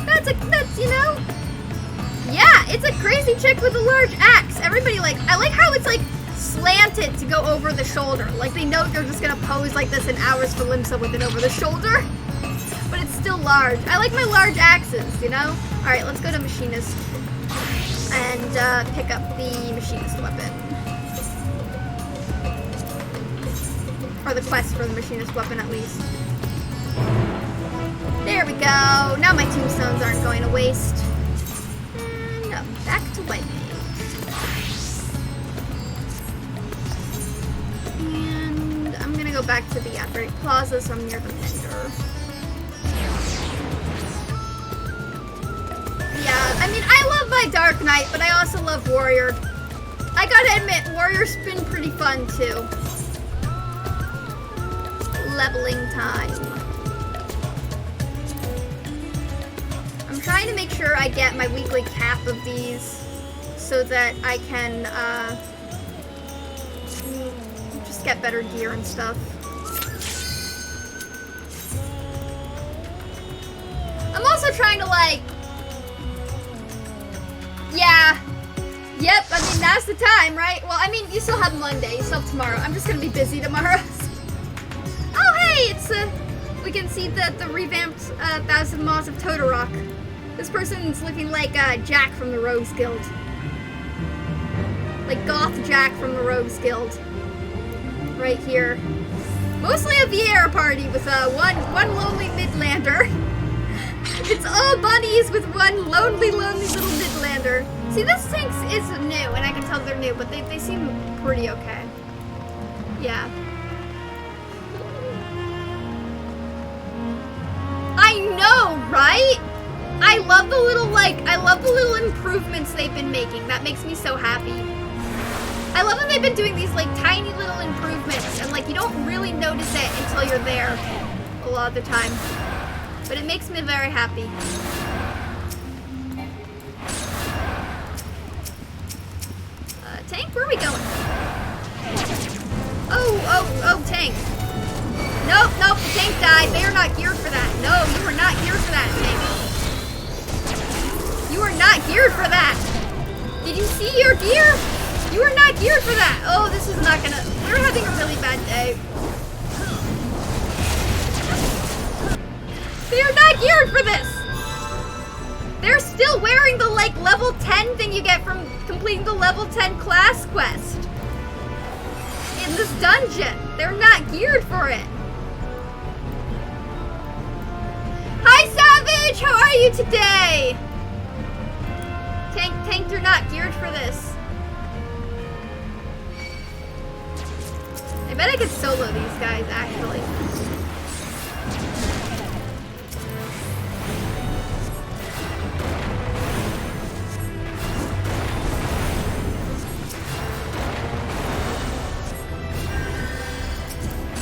That's, you know. Yeah, it's a crazy chick with a large axe. Everybody I like how it's, like, slanted to go over the shoulder. Like, they know you're just gonna pose like this in hours for Limsa with it over the shoulder. But it's still large. I like my large axes, you know? Alright, let's go to Machinist. and pick up the machinist weapon. Or the quest for the machinist weapon, at least. There we go. Now my tombstones aren't going to waste. No, back to White Mage. And I'm gonna go back to the Athletic Plaza, so I'm near the vendor. Yeah, I mean, I love my Dark Knight, but I also love Warrior. I gotta admit, Warrior's been pretty fun, too. Leveling time. I'm trying to make sure I get my weekly cap of these so that I can just get better gear and stuff. I'm also trying to yeah. Yep, I mean, now's the time, right? Well, I mean, you still have Monday, you still have tomorrow. I'm just gonna be busy tomorrow. Oh, hey, it's, we can see the revamped 1,000 Maws of Totorock. This person's looking like Jack from the Rogues Guild. Like Goth Jack from the Rogues Guild. Right here. Mostly a Vieira party with one lonely Midlander. It's all bunnies with one lonely little Midlander. See, this tank is new, and I can tell they're new, but they seem pretty okay. Yeah. I know, right? I love the little improvements they've been making. That makes me so happy. I love that they've been doing these tiny little improvements, and you don't really notice it until you're there a lot of the time. But it makes me very happy. Tank, where are we going? Oh, tank. Nope, the tank died. They are not geared for that. No, you are not geared for that, tank. You are not geared for that. Did you see your gear? You are not geared for that. Oh, this is not gonna... We're having a really bad day. They are not geared for this. They're still wearing the, level 10 thing you get from completing the level 10 class quest. In this dungeon. They're not geared for it. Hi, Savage! How are you today? Tank, you're not geared for this. I bet I could solo these guys, actually.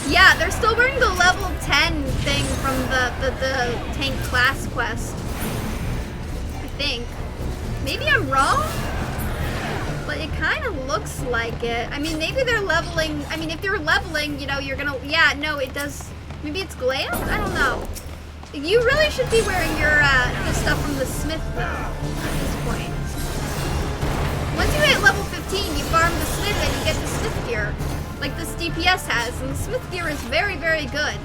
Yeah, they're still wearing the level 10 thing from the tank class quest. I think. Maybe I'm wrong? But it kind of looks like it. I mean, maybe they're leveling. I mean, if they're leveling, you're gonna... Yeah, no, it does... Maybe it's glam? I don't know. You really should be wearing your the stuff from the smith, though, at this point. Once you hit level 15, you farm the smith and you get the smith gear. Like this DPS has, and the smith gear is very, very good.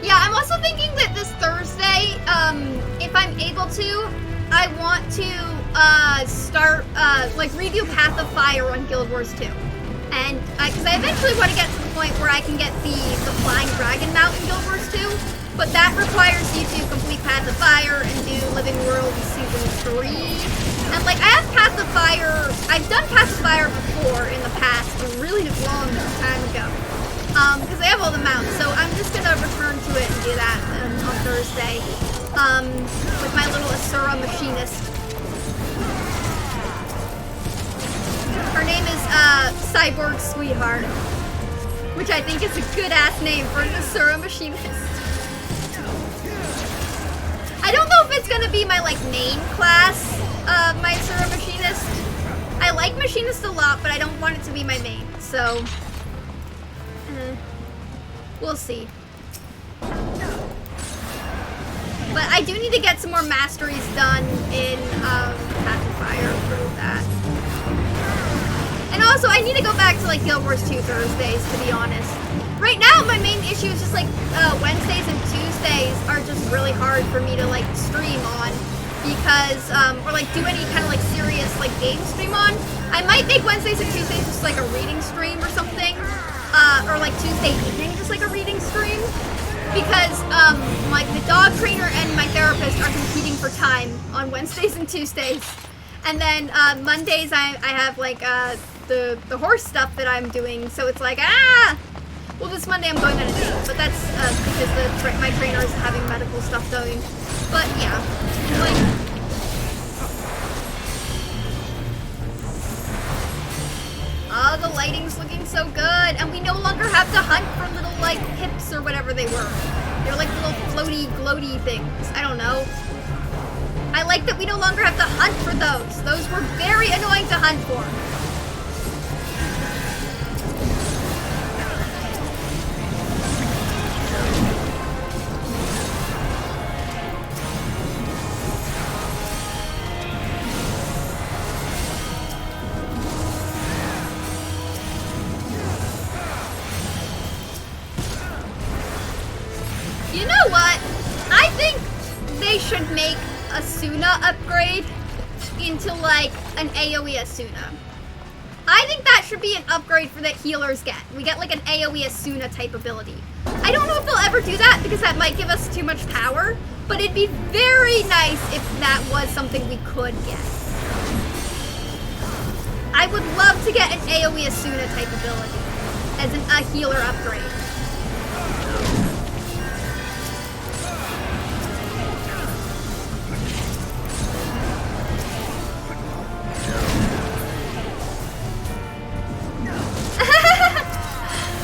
Yeah, I'm also thinking that this Thursday, if I'm able to, I want to start, redo Path of Fire on Guild Wars 2. And, because I eventually want to get to the point where I can get the Flying Dragon mount in Guild Wars 2, but that requires you to complete Path of Fire and do Living World Season 3. And, I have Path of Fire, I've done Path of Fire before in the past, a really long time ago, because I have all the mounts, so I'm just going to return to it and do that on Thursday, with my little Asura Machinist. Her name is, Cyborg Sweetheart, which I think is a good-ass name for an Asura Machinist. I don't know if it's gonna be my, main class, my Asura Machinist. I like Machinist a lot, but I don't want it to be my main, so... we'll see. But I do need to get some more masteries done in Path of Fire for that. And also, I need to go back to like Guild Wars 2 Thursdays, to be honest. Right now, my main issue is just like Wednesdays and Tuesdays are just really hard for me to like stream on because, or like do any kind of like serious like game stream on. I might make Wednesdays and Tuesdays just like a reading stream or something, or like Tuesday evening just like a reading stream. Because like the dog trainer and my therapist are competing for time on Wednesdays and Tuesdays, and then Mondays I have like the horse stuff that I'm doing. So it's like well this Monday I'm going on a date, but that's because my trainer is having medical stuff going. But yeah, like. Oh, the lighting's looking so good, and we no longer have to hunt for little, like, hips or whatever they were. They're like little floaty, gloaty things. I don't know. I like that we no longer have to hunt for those. Those were very annoying to hunt for. You know what? I think they should make Asuna upgrade into like an AoE Asuna. I think that should be an upgrade for that healers get. We get like an AoE Asuna type ability. I don't know if they'll ever do that because that might give us too much power, but it'd be very nice if that was something we could get. I would love to get an AoE Asuna type ability as a healer upgrade.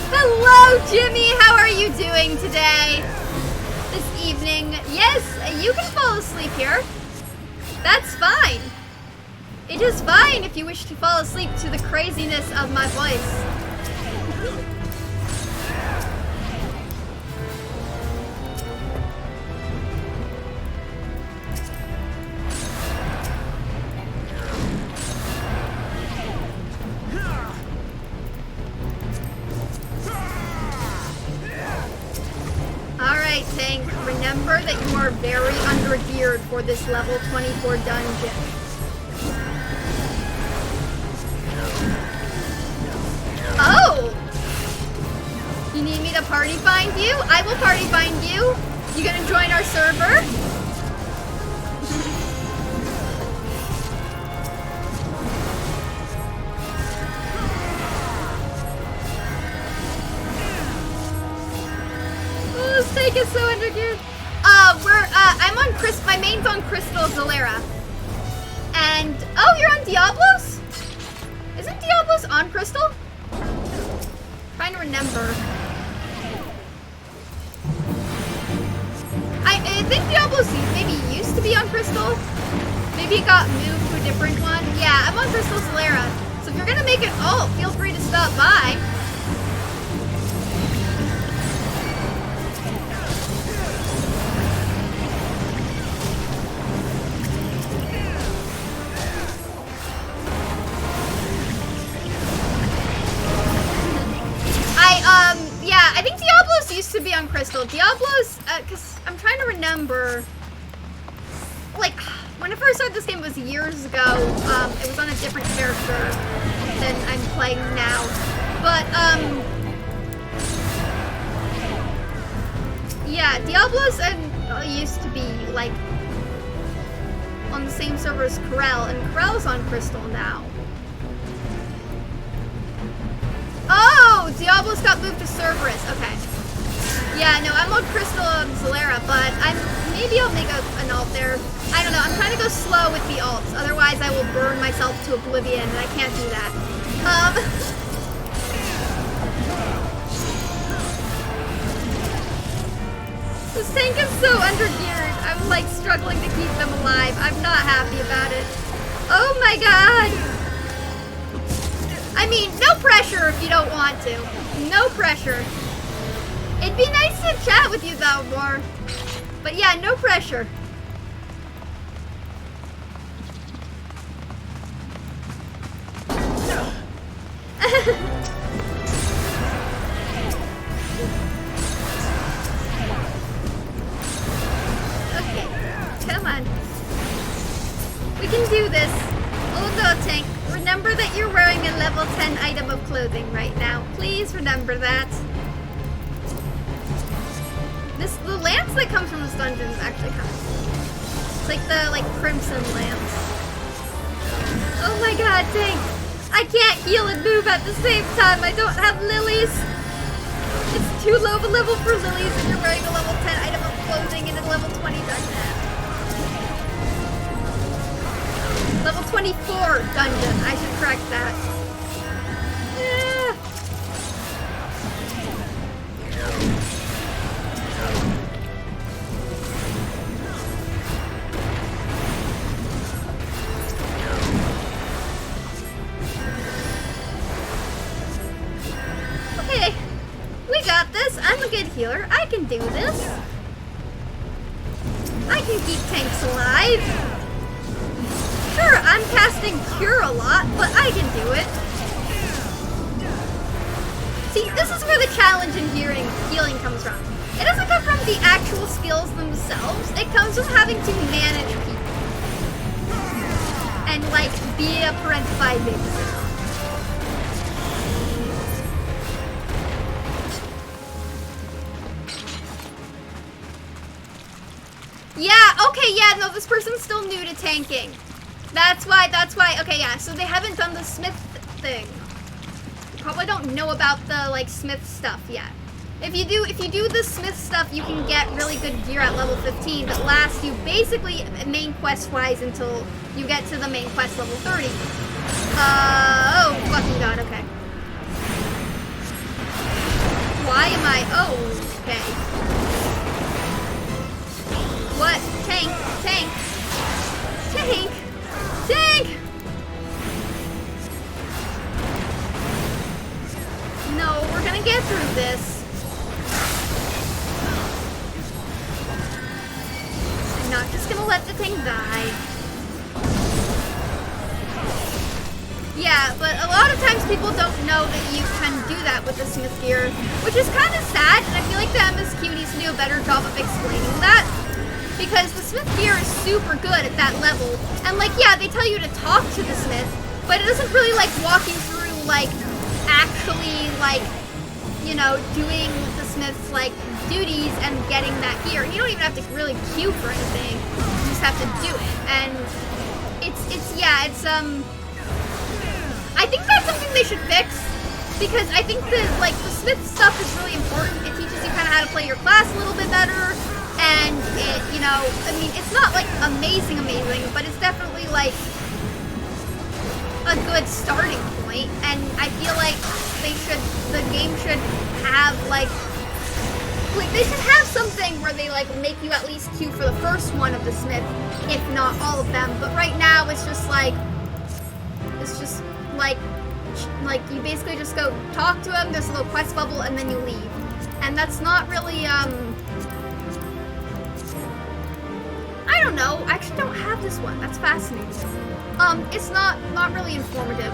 Hello, Jimmy. How are you doing today? This evening? Yes, you can fall asleep here. That's fine. It is fine if you wish to fall asleep to the craziness of my voice. Alright, Tank, remember that you are very under-geared for this level 24 dungeon. Oh! You need me to party find you? I will party find you. You gonna join our server? This tank is so undergeared. I'm on my main's on Crystal Zalera. And, oh, you're on Diablos? Isn't Diablos on Crystal? Trying to remember. I think Diablos maybe used to be on Crystal. Maybe it got moved to a different one. Yeah, I'm on Crystal Zalera. So if you're gonna make an ult, feel free to stop by. Yeah, I think Diablos used to be on Crystal. Diablos, because I'm trying to remember, like, when I first started this game, it was years ago. It was on a different character than I'm playing now. But, yeah, Diablos used to be, like, on the same server as Corel, and Corel's on Crystal now. Oh, Diablos got moved to Cerberus. Okay. Yeah, no, I'm on Crystal Zalera, but maybe I'll make an ult there. I don't know. I'm trying to go slow with the ults. Otherwise, I will burn myself to oblivion, and I can't do that. This tank is so undergeared. I'm, like, struggling to keep them alive. I'm not happy about it. Oh, my God. I mean, no pressure if you don't want to. No pressure. It'd be nice to chat with you, though, more. But yeah, no pressure. Okay, come on. We can do this. Although, Tank, remember that you're wearing a level 10 item of clothing right now. Please remember that. The lance that comes from this dungeon is actually kind of cool. It's like the crimson lance. Oh my god, Tank! I can't heal and move at the same time. I don't have lilies. It's too low of a level for lilies if you're wearing a level 10 item of clothing in a level 20 dungeon. Level 24 dungeon. I should correct that. Yeah. Okay, we got this. I'm a good healer. I can do this. I can keep tanks alive. Sure, I'm casting Cure a lot, but I can do it. See, this is where the challenge in healing comes from. It doesn't come from the actual skills themselves. It comes from having to manage people. And, like, be a parentified babysitter. Yeah, okay, yeah, no, this person's still new to tanking. That's why, okay, yeah, so they haven't done the smith thing. You probably don't know about the, like, smith stuff yet. If you do the smith stuff, you can get really good gear at level 15 that lasts you basically main quest-wise until you get to the main quest level 30. Oh, fucking god, okay. Why am I, oh, okay. What? Tank, tank, tank, tank! No, we're gonna get through this. I'm not just gonna let the tank die. Yeah, but a lot of times people don't know that you can do that with the smith gear, which is kind of sad, and I feel like the MSQ needs to do a better job of explaining that. Because the smith gear is super good at that level. And, like, yeah, they tell you to talk to the smith, but it doesn't really, like, walk you through, like, actually, like, you know, doing the smith's, like, duties and getting that gear. And you don't even have to really queue for anything. You just have to do it. And yeah, I think that's something they should fix. Because I think that, like, the smith stuff is really important. It teaches you kind of how to play your class a little bit better. And it, you know, I mean, it's not like amazing, but it's definitely like a good starting point. And I feel like the game should have like they should have something where they like make you at least queue for the first one of the smith, if not all of them. But right now it's just like you basically just go talk to him. There's a little quest bubble, and then you leave. And that's not really I don't know. I actually don't have this one. That's fascinating. It's not really informative.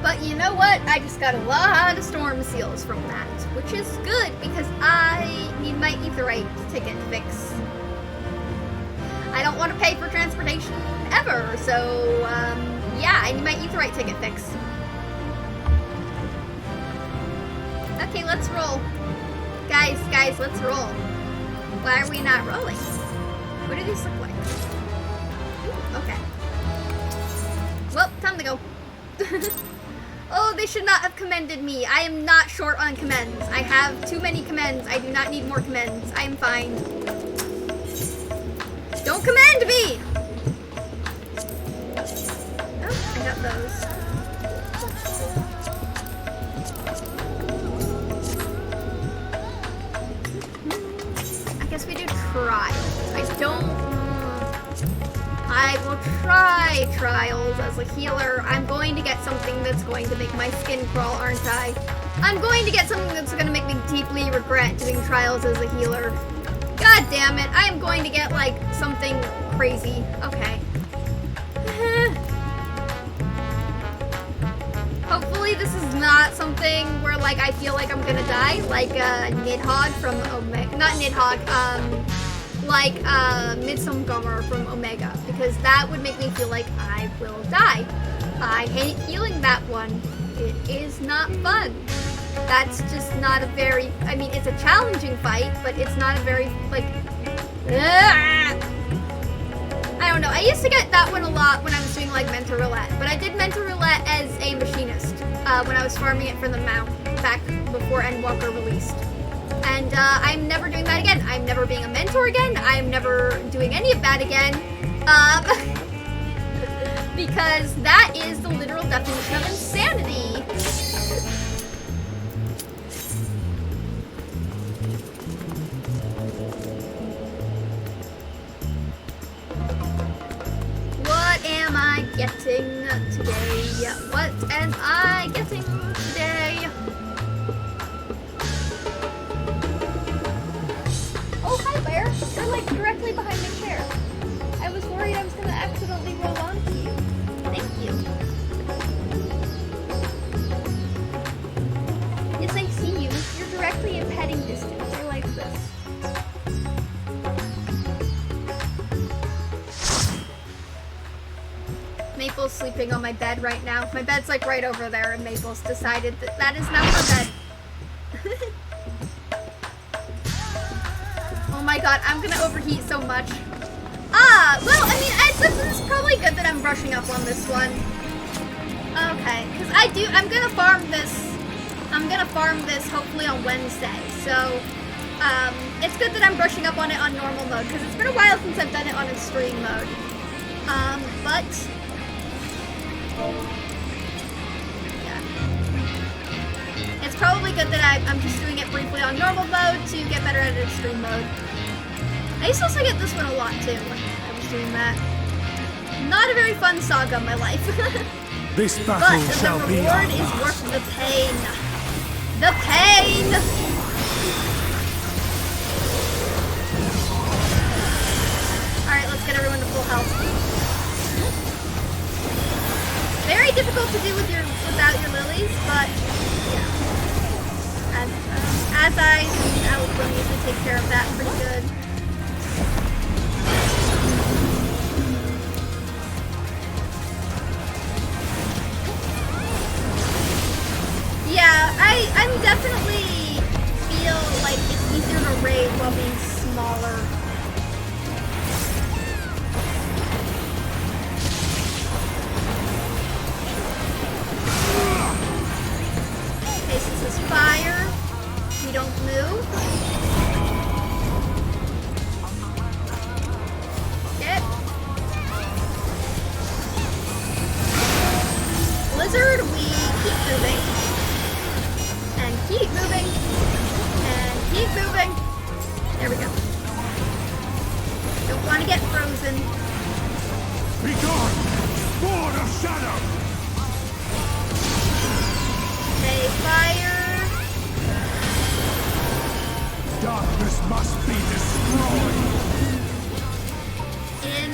But you know what? I just got a lot of storm seals from that, which is good because I need my etherite ticket fix. I don't want to pay for transportation ever, so yeah, I need my etherite ticket fix. Okay, let's roll. Guys, let's roll. Why are we not rolling? What do these look like? Ooh, okay. Well, time to go. Oh, they should not have commended me. I am not short on commends. I have too many commends. I do not need more commends. I am fine. Don't commend me! Oh, I got those. trials. I will try trials as a healer. I'm going to get something that's going to make my skin crawl, aren't I? I'm going to get something that's going to make me deeply regret doing trials as a healer. God damn it. I am going to get, like, something crazy. Okay. Hopefully this is not something where, like, I feel like I'm gonna die, like, Nidhogg from Omega, not Nidhogg, like, Midsummer from Omega, because that would make me feel like I will die. I hate healing that one. It is not fun. That's just not a very, I mean, it's a challenging fight, but it's not a very, like, I don't know. I used to get that one a lot when I was doing, like, Mentor Roulette, but I did Mentor Roulette as a machinist when I was farming it for the mount back before Endwalker released. And I'm never doing that again. I'm never being a mentor again. I'm never doing any of that again. Because that is the literal definition of insanity. What am I getting today? What am I getting today? Oh, hi, Bear. You're, like, directly behind the chair. I was worried I was going to accidentally roll onto you. Thank you. Yes, I see you. You're directly in petting distance. You're like this. Maple's sleeping on my bed right now. My bed's, like, right over there, and Maple's decided that that is now her bed. Oh my god, I'm gonna overheat so much. Well, I mean, it's probably good that I'm brushing up on this one. Okay, because I'm gonna farm this hopefully on Wednesday, so, it's good that I'm brushing up on it on normal mode, because it's been a while since I've done it on extreme mode. But, yeah. It's probably good that I'm just doing it briefly on normal mode to get better at extreme mode. I used to also get this one a lot too when I was doing that. Not a very fun saga in my life. This battle shall be the reward is worth the pain. The pain! Alright, let's get everyone to full health. Very difficult to do without your lilies, but yeah. As I will usually take care of that pretty good. Yeah, I'm definitely feel like it's easier to raid while being smaller. Okay, since this is fire, we don't move. Okay. Blizzard, we keep moving. And keep moving. And keep moving. There we go. Don't want to get frozen. Be gone! Sword of Shadow! Okay, fire. Darkness must be destroyed! In.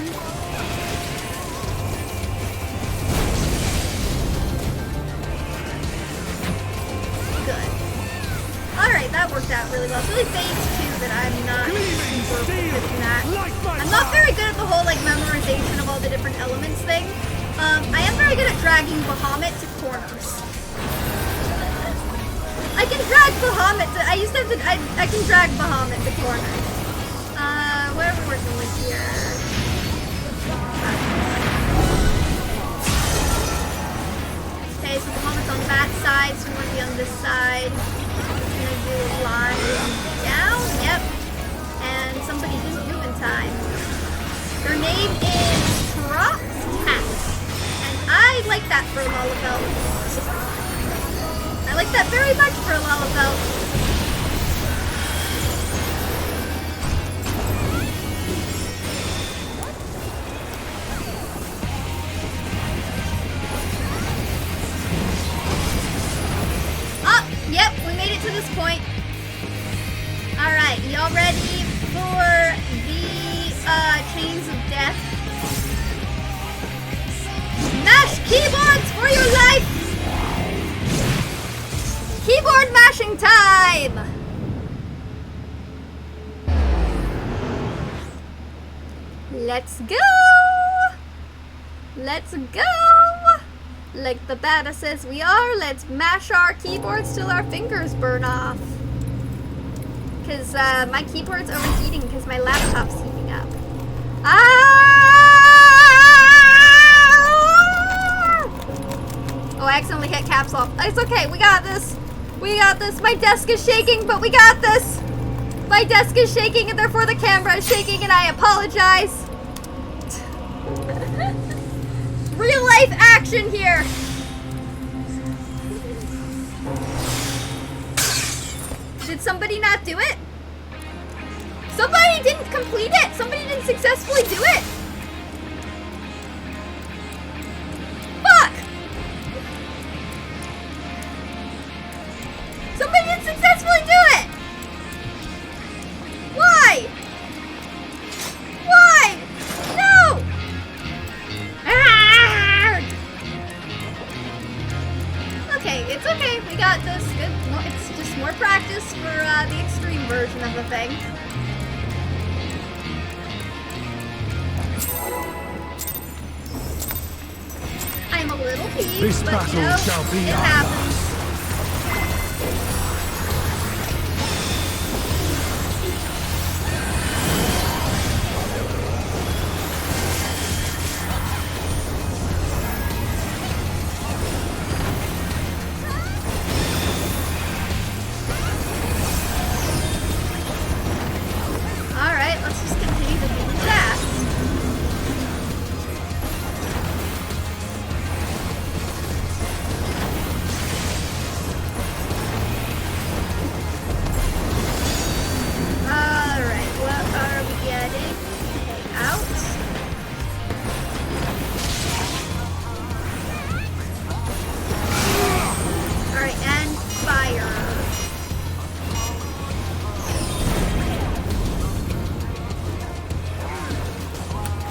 Good. Alright, that worked out really well. It's really phase 2 that I'm not super proficient at. I'm not very good at the whole, like, memorization of all the different elements thing. I am very good at dragging Bahamut to corners. I can drag Bahamut to, I can drag Bahamut to corners. What are we working with here? Okay, so Bahamut's on that side, so we want to be on this side. I'm gonna do a line down, yep. And somebody didn't move in time. Their name is Troxcat. And I like that for a Lalafell. I like that very much for a Lalafell. point. Alright, y'all ready for the chains of death? Mash keyboards for your life! Keyboard mashing time! Let's go! Let's go! Like the badasses we are, let's mash our keyboards till our fingers burn off. Because my keyboard's overheating because my laptop's heating up. Oh, I accidentally hit caps lock. It's okay, we got this. We got this. My desk is shaking, but we got this. My desk is shaking and therefore the camera is shaking and I apologize. Real life action here. Did somebody not do it? Somebody didn't complete it. Somebody didn't successfully do it. Fuck. Somebody didn't successfully do it. Why? Why? No. Okay, it's okay. We got this. Good. Well, it's just more practice for the extreme version of the thing. I'm a little peeved, This but battle you know, shall be it ours. happens. Alright, let's just continue to beat his ass. Alright, what are we getting? Okay, out. Alright, and fire.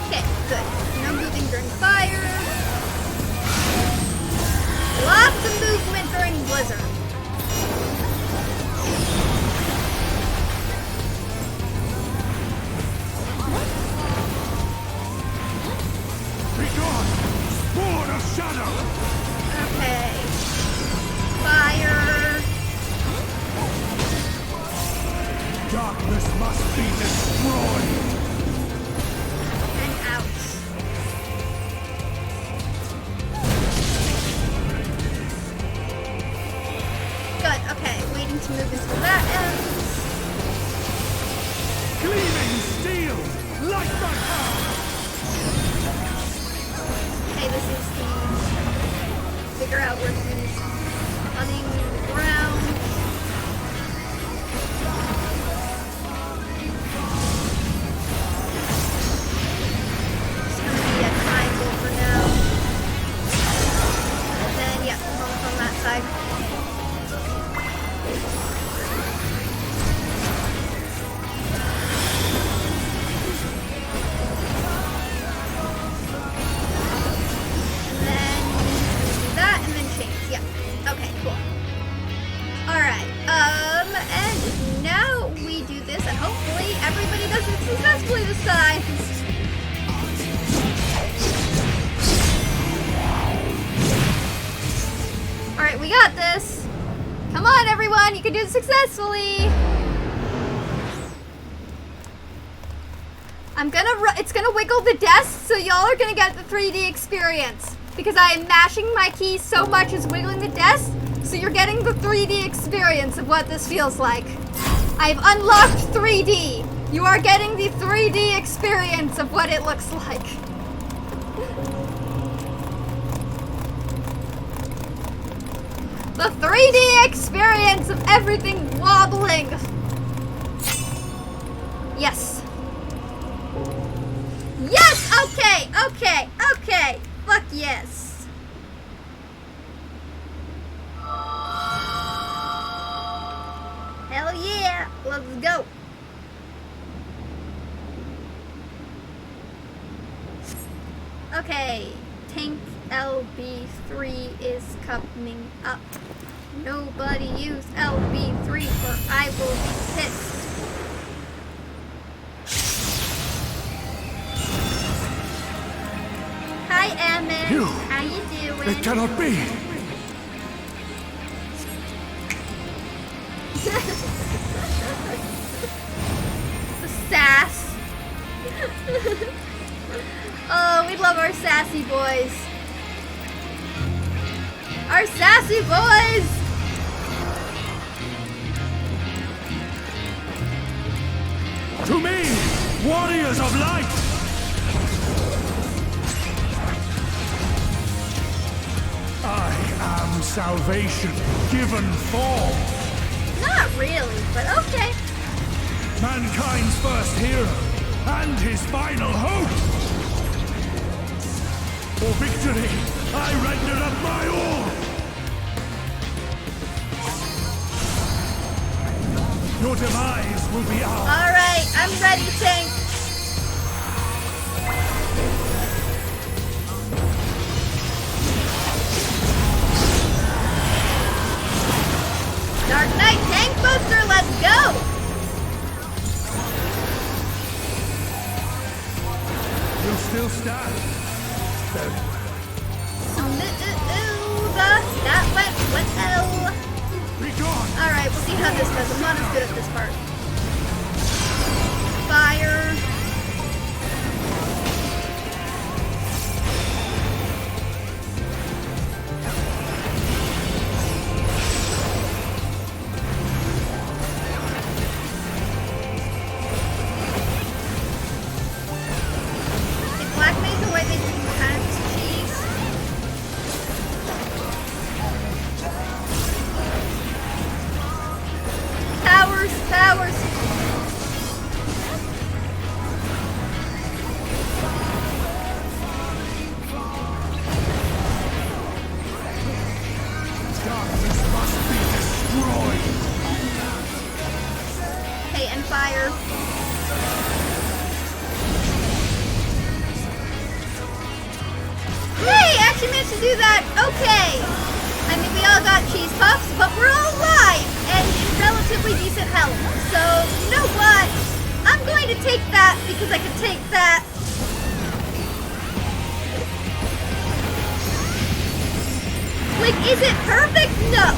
Okay, good. No moving during fire. Lots of movement during blizzard. Be gone! Spawn of shadow! Okay. Fire. Darkness must be destroyed! And out. Good, okay. Waiting to move until that ends. Gleaming steel! Light my heart! Okay, this is the figure out where he's running around. It's gonna be a triangle for now. And then, yeah, come on that side. And then do that, and then chains. Yeah. Okay, cool. Alright, and now we do this, and hopefully everybody does it successfully this time. Alright, we got this. Come on, everyone, you can do it successfully. It's gonna wiggle the desk, so y'all are gonna get the 3D experience. Because I am mashing my keys so much it's wiggling the desk, so you're getting the 3D experience of what this feels like. I've unlocked 3D. You are getting the 3D experience of what it looks like. The 3D experience of everything wobbling. Yes. Yes! Okay, okay, okay. Fuck yes. let's go. Okay, tank LB3 is coming up. Nobody use LB3 or I will be pissed. Hi, Emmett. You. How you doing? It cannot be! The sass. Oh, we love our sassy boys. Our sassy boys! To me, warriors of light! I am salvation given form. Not really, but okay. Mankind's first hero and his final hope. For victory, I render up my all. Your demise will be ours. Alright, I'm ready, tank. Dark Knight tank booster, let's go! You'll still stand. Very well. Smooth. That went well. Be gone! Alright, we'll see how this goes. I'm not as good at this part. Fire. If Black made the way they do hands cheese. Powers, powers. Darkness must be destroyed. Hey, and fire. Hey, actually managed to do that. Okay. I mean, we all got cheese puffs, but we're all alive and in relatively decent health. So, you know what? I'm going to take that because I can take that. Like, is it perfect? No.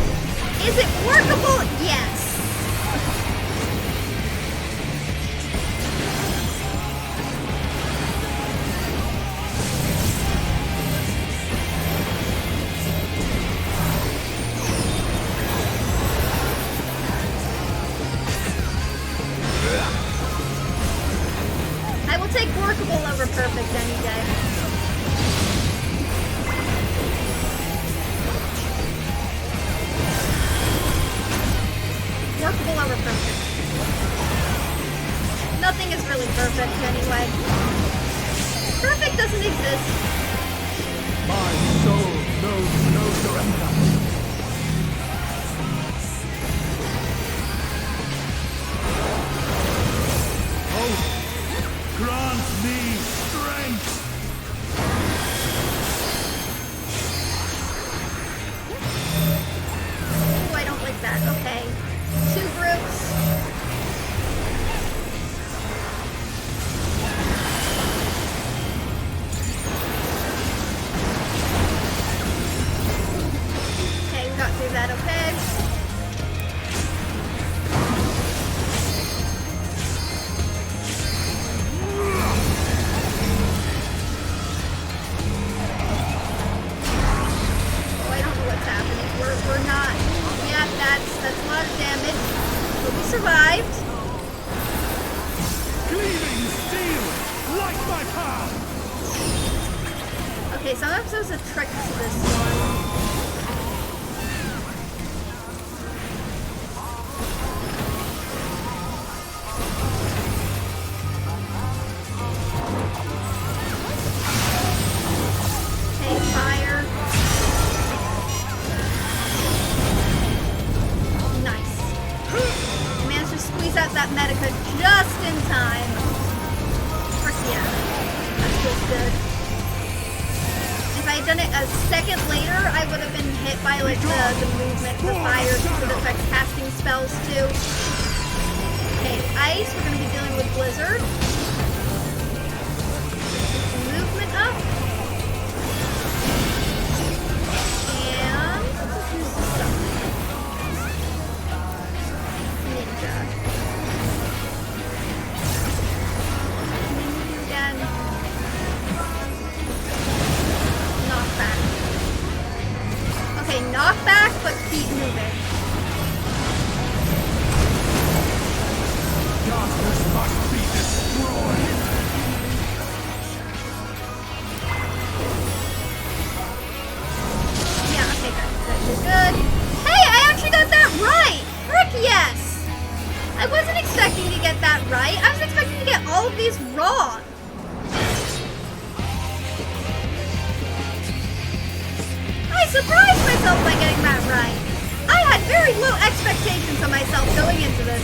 Is it workable? Yes. I will take workable over perfect any day. Workable over perfect. Nothing is really perfect anyway. Perfect doesn't exist. My soul knows no surrender. Oh, grant me strength. Ooh, I don't like that. Okay. 2 groups. Okay, we got through that, okay. Oh, I don't know what's happening. We're not. Yeah, that's a lot of damage. But we survived. Gleaming steel, light my path. Okay, sometimes there's a trick to this one. Okay, fire. Nice. Managed to squeeze that Medica just in time. Frick yeah. That feels good. If I had done it a second later, I would have been hit by like the movement, the fire, because it affects casting spells too. Okay, ice, we're gonna be dealing with blizzard. Movement up. And let's use the stuff. Ninja. Again. Knockback. Okay, knockback, but keep moving. Darkness must be destroyed. Yeah, okay, good. Hey, I actually got that right! Frick yes! I wasn't expecting to get that right. I was expecting to get all of these wrong. I surprised myself by getting that right. I had very low expectations of myself going into this.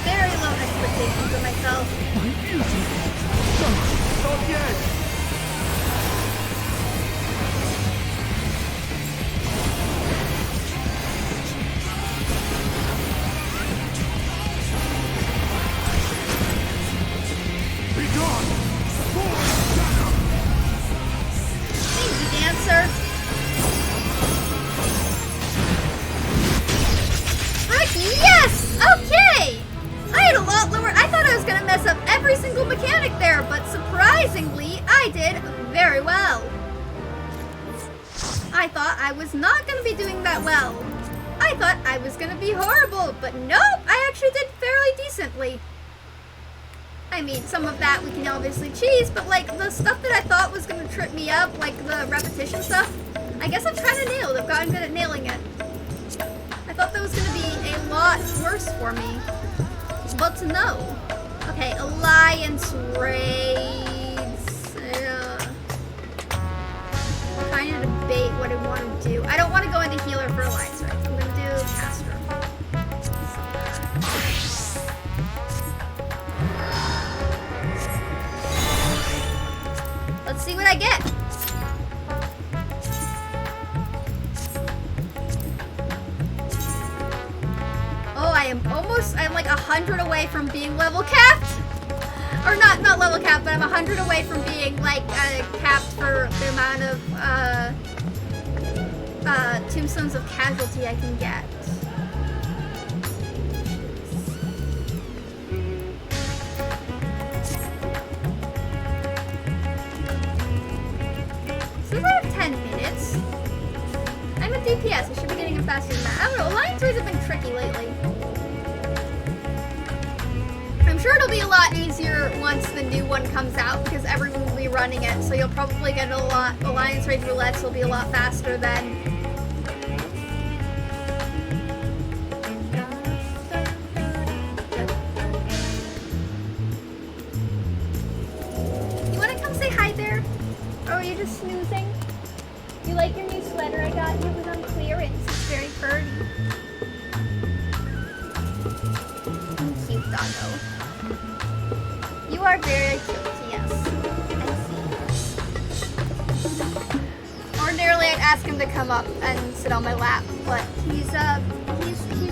Very low expectations of myself. My beauty. Not yet. Be gone. Thank you, Dancer. Frick, yes! Okay! I had a lot lower. I thought I was going to mess up every single mechanic there, but surprisingly, I did very well. I thought I was not going to be doing that well. I thought I was going to be horrible, but nope, I actually did fairly decently. I mean, some of that we can obviously cheese, but like the stuff that I thought was going to trip me up, like the repetition stuff, I guess I've kind of nailed. I've gotten good at nailing it. I thought that was going to be a lot worse for me. But no. Okay, alliance raids. I'm trying to debate what I want to do. I don't want to go into healer for alliance raids. I'm going to do caster. Let's see what I get. Oh, I'm like 100 away from being level capped. Or not level capped, but I'm 100 away from being like capped for the amount of tombstones of casualty I can get. Since I have 10 minutes, I'm a DPS. I should be getting it faster than that. I don't know. Alliance raids have been tricky lately. I'm sure it'll be a lot easier once the new one comes out because everyone will be running it. So you'll probably get a lot. Alliance raid roulettes will be a lot faster then. You want to come say hi there? Or are you just snoozing? You like your new sweater I got you? It was on clearance. It's very pretty. Cute doggo. You are very cute, yes. I see. Ordinarily I'd ask him to come up and sit on my lap, but he's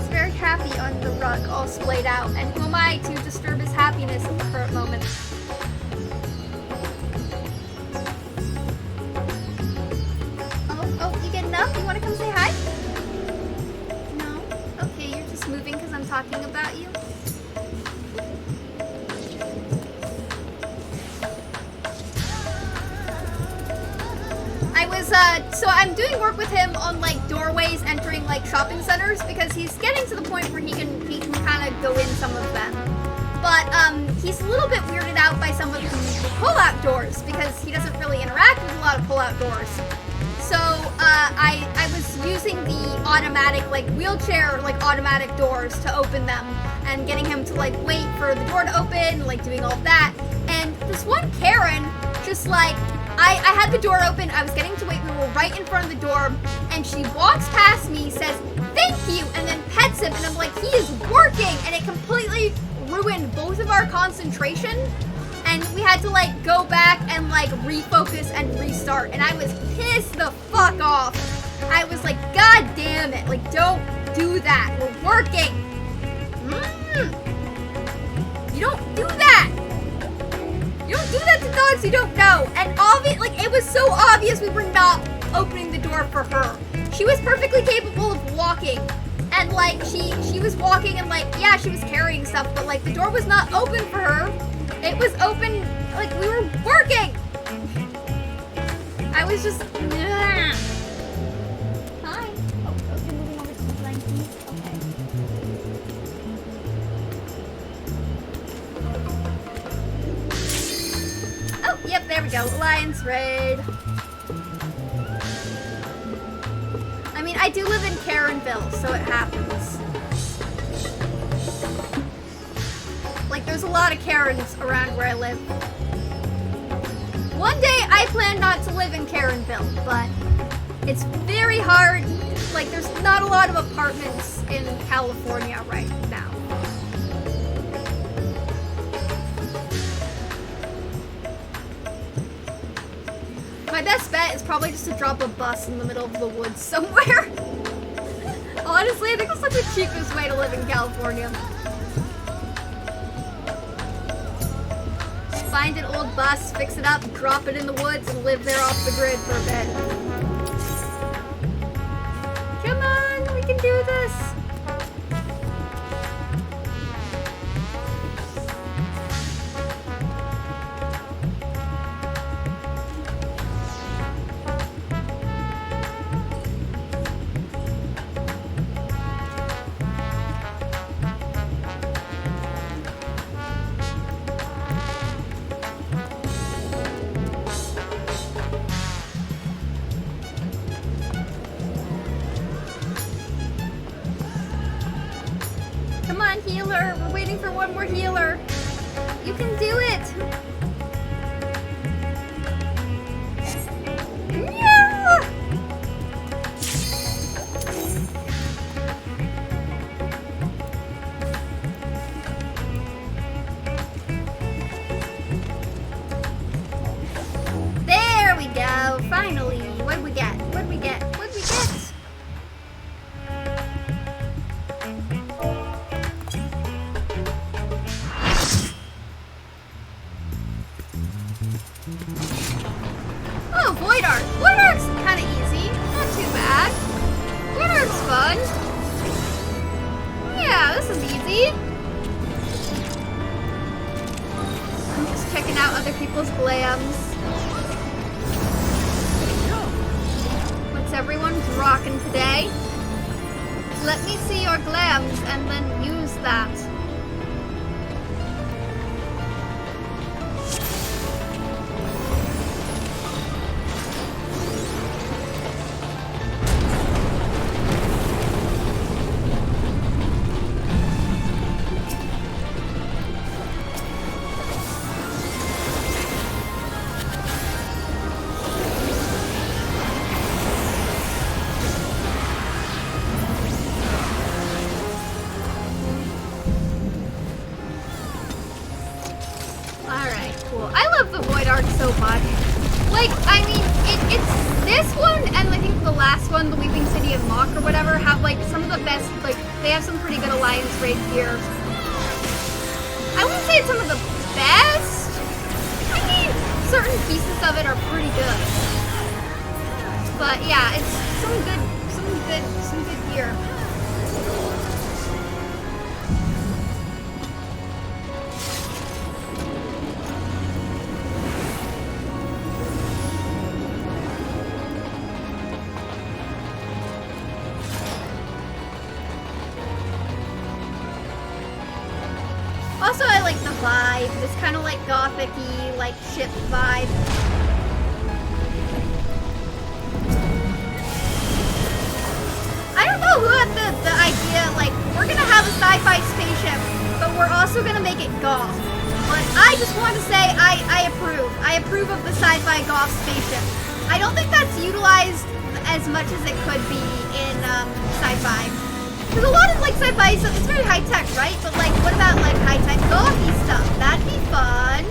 very happy on the rug, all splayed out, and who am I to disturb his happiness at the current moment? Oh, you getting up? You want to come say hi? No? Okay, you're just moving because I'm talking about you? So I'm doing work with him on like doorways entering like shopping centers because he's getting to the point where he can kind of go in some of them. But he's a little bit weirded out by some of the pull-out doors because he doesn't really interact with a lot of pull-out doors. So I was pressing the automatic, like, wheelchair, like, automatic doors to open them, and getting him to, like, wait for the door to open, like, doing all of that. And this one Karen, just like, I had the door open, I was getting to wait, we were right in front of the door, and she walks past me, says, "Thank you," and then pets him, and I'm like, he is working, and it completely ruined both of our concentration, and we had to, like, go back and, like, refocus and restart, and I was pissed the fuck off. I was like, God damn it, like, don't do that, we're working. You don't do that. You don't do that to dogs you don't know. And like, it was so obvious we were not opening the door for her. She was perfectly capable of walking. And like, she was walking and like, yeah, she was carrying stuff, but like, the door was not open for her. It was open, like, we were working. I was just, Hi. Oh, okay, moving over to the 19th. Okay. Oh, yep, there we go. Alliance raid. I mean, I do live in Karenville, so it happens. Like, there's a lot of Karens around where I live. One day, I plan not to live in Karenville, but it's very hard. Like, there's not a lot of apartments in California right now. My best bet is probably just to drop a bus in the middle of the woods somewhere. Honestly, I think it's like the cheapest way to live in California. Find an old bus, fix it up, drop it in the woods, and live there off the grid for a bit. Come on, we can do this. Healer, we're waiting for one more healer. You can do it. Yeah. There we go. Finally. What'd we get? What'd we get? What'd we get? Oh, Void Art. Void Art's kind of easy. Not too bad. Void Art's fun. Yeah, this is easy. I'm just checking out other people's glams. What's everyone rocking today? Let me see your glams and then use that. Also, I like the vibe. This kind of like gothic-y, like ship vibe. we're also gonna make it goth. But I just want to say I approve. I approve of the sci-fi goth spaceship. I don't think that's utilized as much as it could be in sci-fi. Because a lot of like sci-fi stuff, it's very high-tech, right? But like, what about like high-tech gothy stuff? That'd be fun.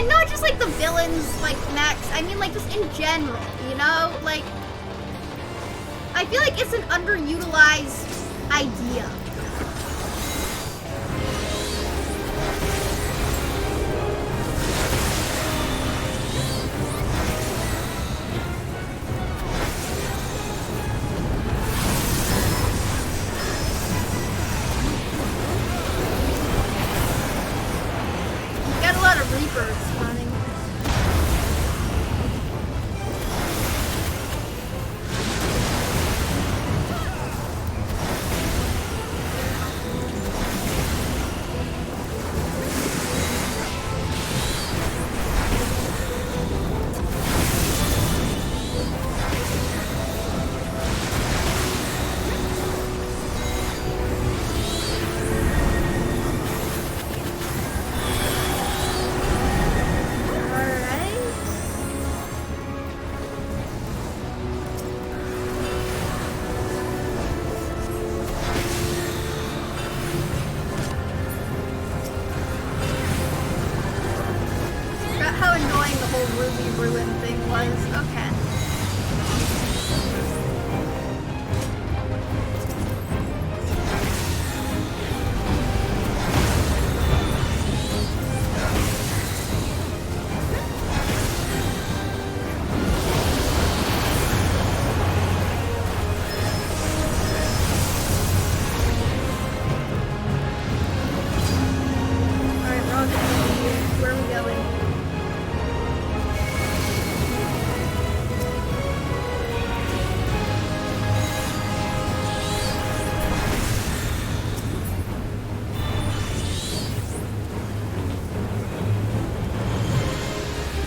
And not just like the villains, like mechs. I mean like just in general, you know? Like, I feel like it's an underutilized idea. Got a lot of Reapers spawning. How annoying the whole Ruby Ruin thing was. Okay. Alright, we're all gonna be here. Where are we going?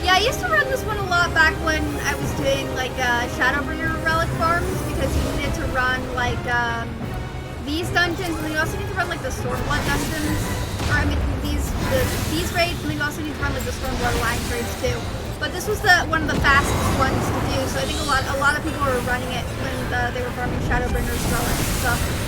Yeah, I used to run this one a lot back when I was doing like Shadowbringer relic farms because you needed to run like these dungeons, and then you also need to run like the Stormblood dungeons. Or I mean these raids, and then you also need to run like the Stormblood Alliance raids too. But this was one of the fastest ones to do, so I think a lot of people were running it when they were farming Shadowbringer's relics and stuff.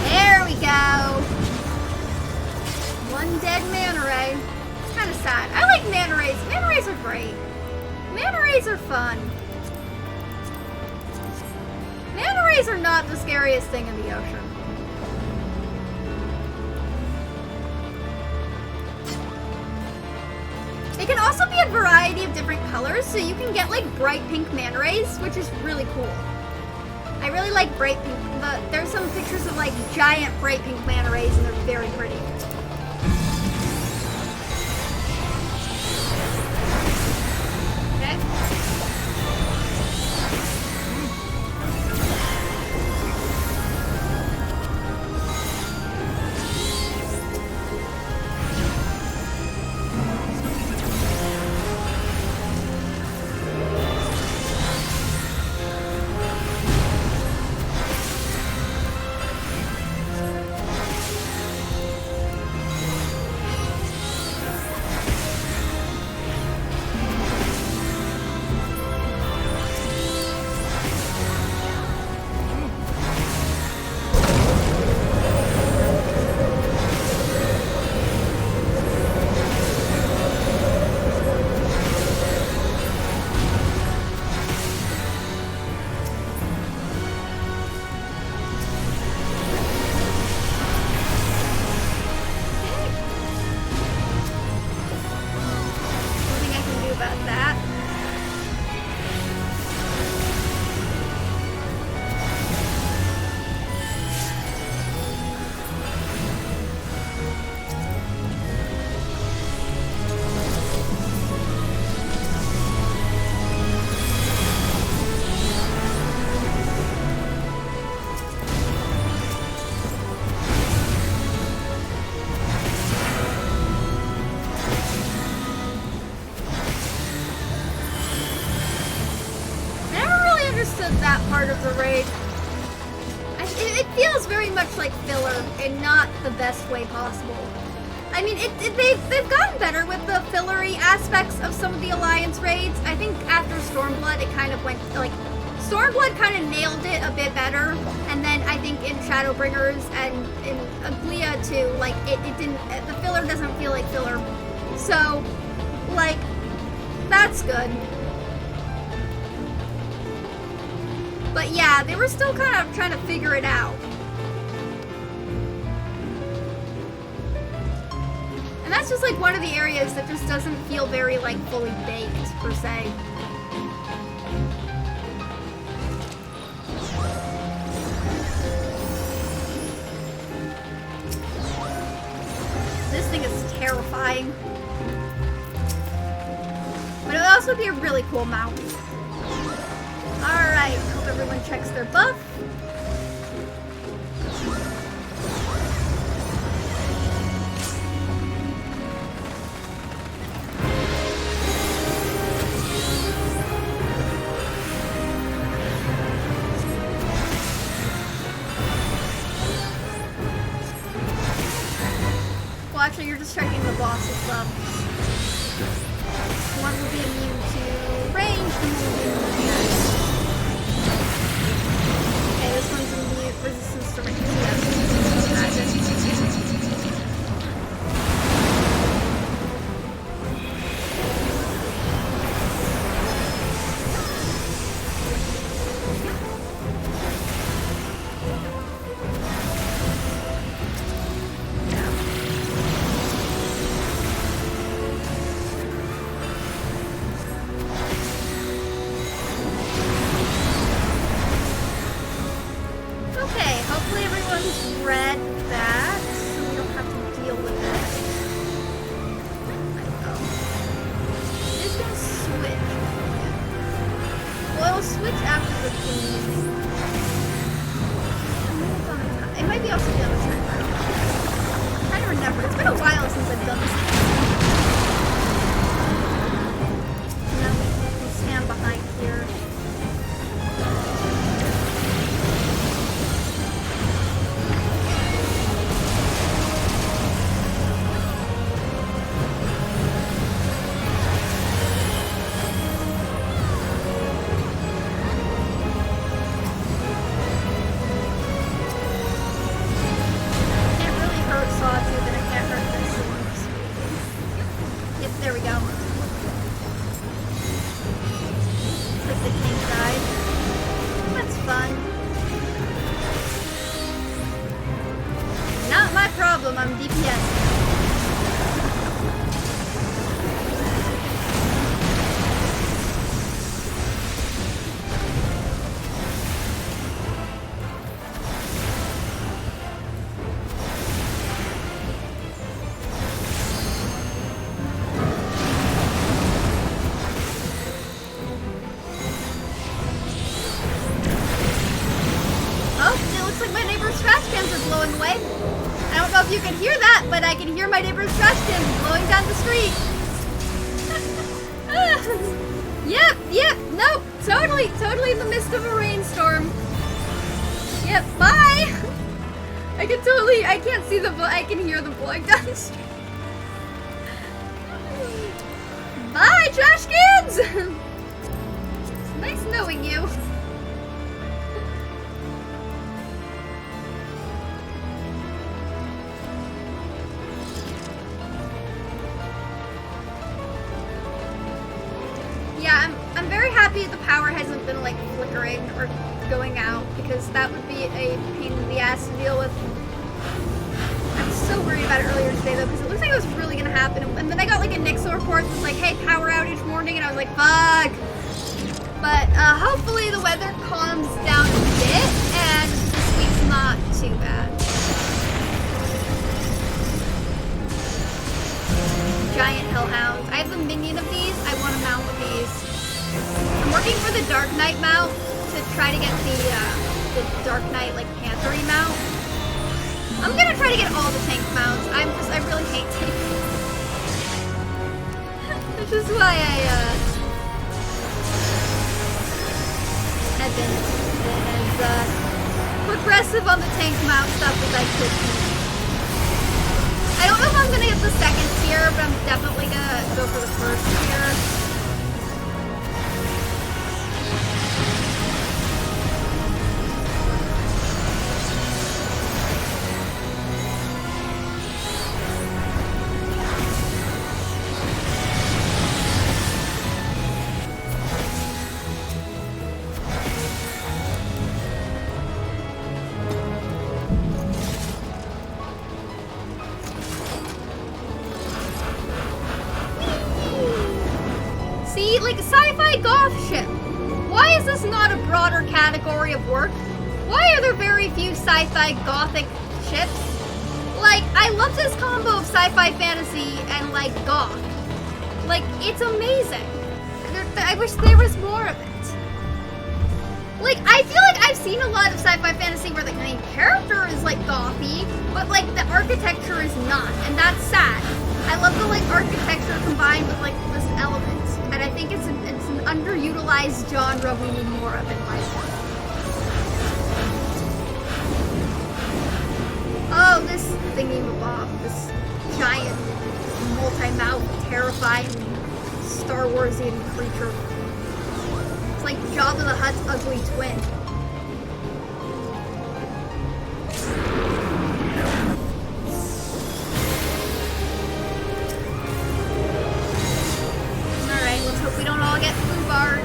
There we go. One dead manta ray. It's kind of sad. I like manta rays. Manta rays are great. Manta rays are fun. Manta rays are not the scariest thing in the ocean. It can also be a variety of different colors, so you can get like bright pink manta rays, which is really cool. I really like bright pink, but there's some pictures of like giant bright pink manta rays, and they're very pretty. Okay. comes to that part of the raid, it feels very much like filler in not the best way possible. I mean, they've gotten better with the fillery aspects of some of the Alliance raids. I think after Stormblood, it kind of went, like, Stormblood kind of nailed it a bit better, and then I think in Shadowbringers and in Aglia too, like, it didn't, the filler doesn't feel like filler. So, like, that's good. But yeah, they were still kind of trying to figure it out. And that's just like one of the areas that just doesn't feel very like fully baked, per se. This thing is terrifying. But it would also be a really cool mount. Alright, hope everyone checks their buff. Well, actually, you're just checking the boss's buff. One will be immune to range, and one will be immune to magic. Okay, this one's immune resistance to range. Yeah, magic. I can hear the blowing down the street. Bye, trash cans! Nice knowing you. Yeah, I'm very happy the power hasn't been like flickering or going out, because that would be a pain in the ass to deal with. So worried about it earlier today though, because it looks like it was really gonna happen, and then I got like a Nixle report that was like, hey, power outage warning, and I was like, fuck. But hopefully the weather calms down a bit and this week's not too bad. Giant hellhounds. I have the minion of these. I want to mount these. I'm working for the Dark Knight mount to try to get the Dark Knight like Panthery mount. I'm gonna try to get all the tank mounts. I really hate tank. Which is why I've been aggressive on the tank mount stuff as I could be. I don't know if I'm gonna get the second tier, but I'm definitely gonna go for the first tier. See, like sci-fi goth ship. Why is this not a broader category of work? Why are there very few sci-fi gothic ships? Like, I love this combo of sci-fi fantasy and like goth. Like, it's amazing. I wish there was more of it. Like, I feel like I've seen a lot of sci-fi fantasy where the main character is like gothy, but like the architecture is not, and that's sad. I love the like architecture combined with like this element. And I think it's an underutilized genre we need more of in my opinion. Oh, this thingy-mabob, this giant, multi-mouth, terrifying Star Warsian creature. It's like Jabba the Hutt's ugly twin. Hope we don't all get foobarred.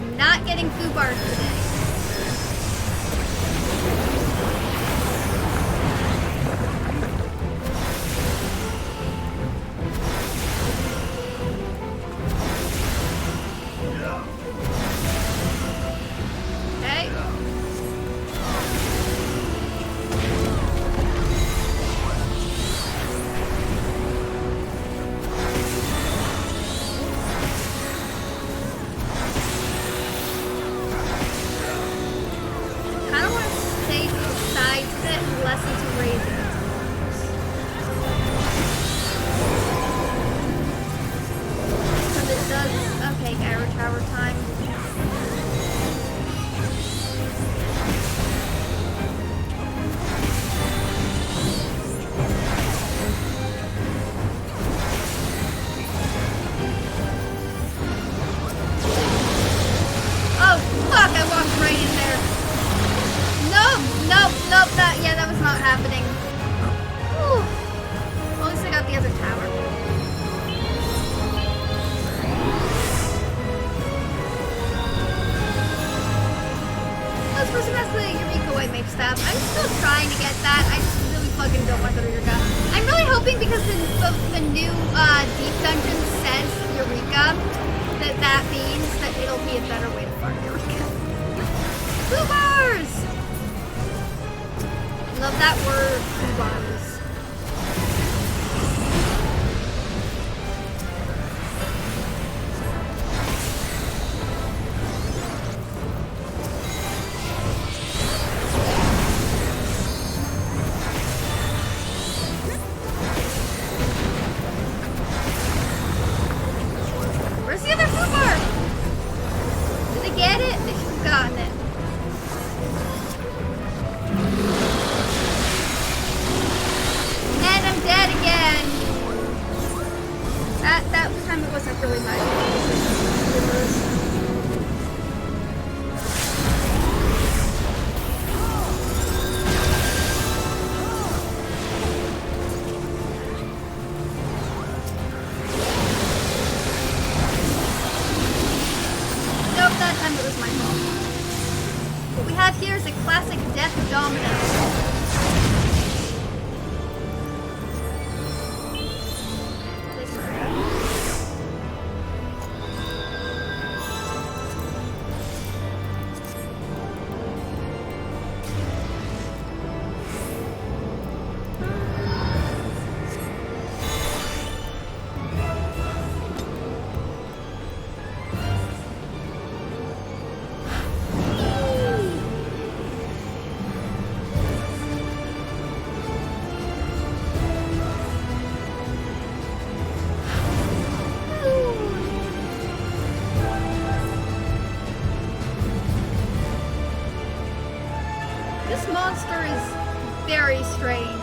I'm not getting foobarred today. monster is very strange.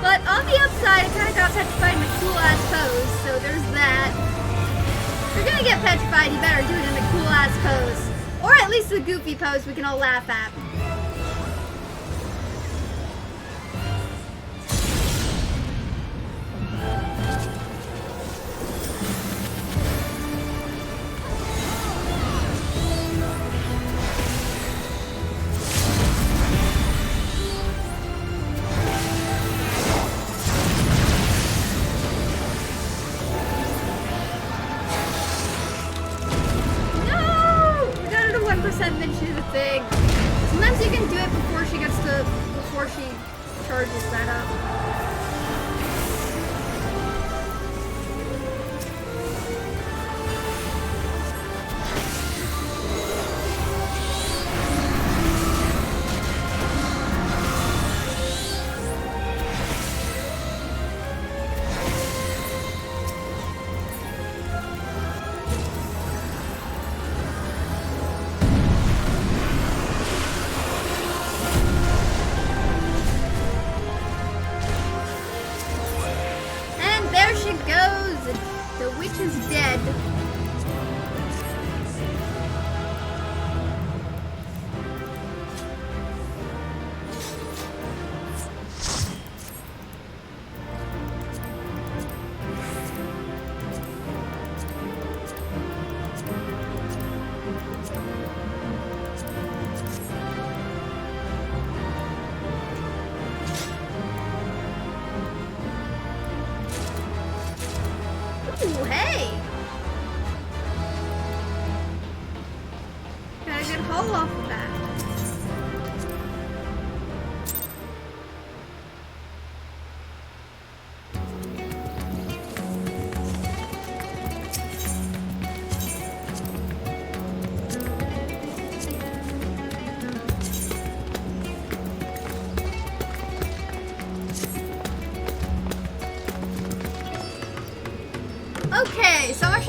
But on the upside, I kind of got petrified in a cool-ass pose, so there's that. If you're gonna get petrified, you better do it in a cool-ass pose. Or at least a goofy pose we can all laugh at. Then she's a thing. Sometimes you can do it before she charges that up.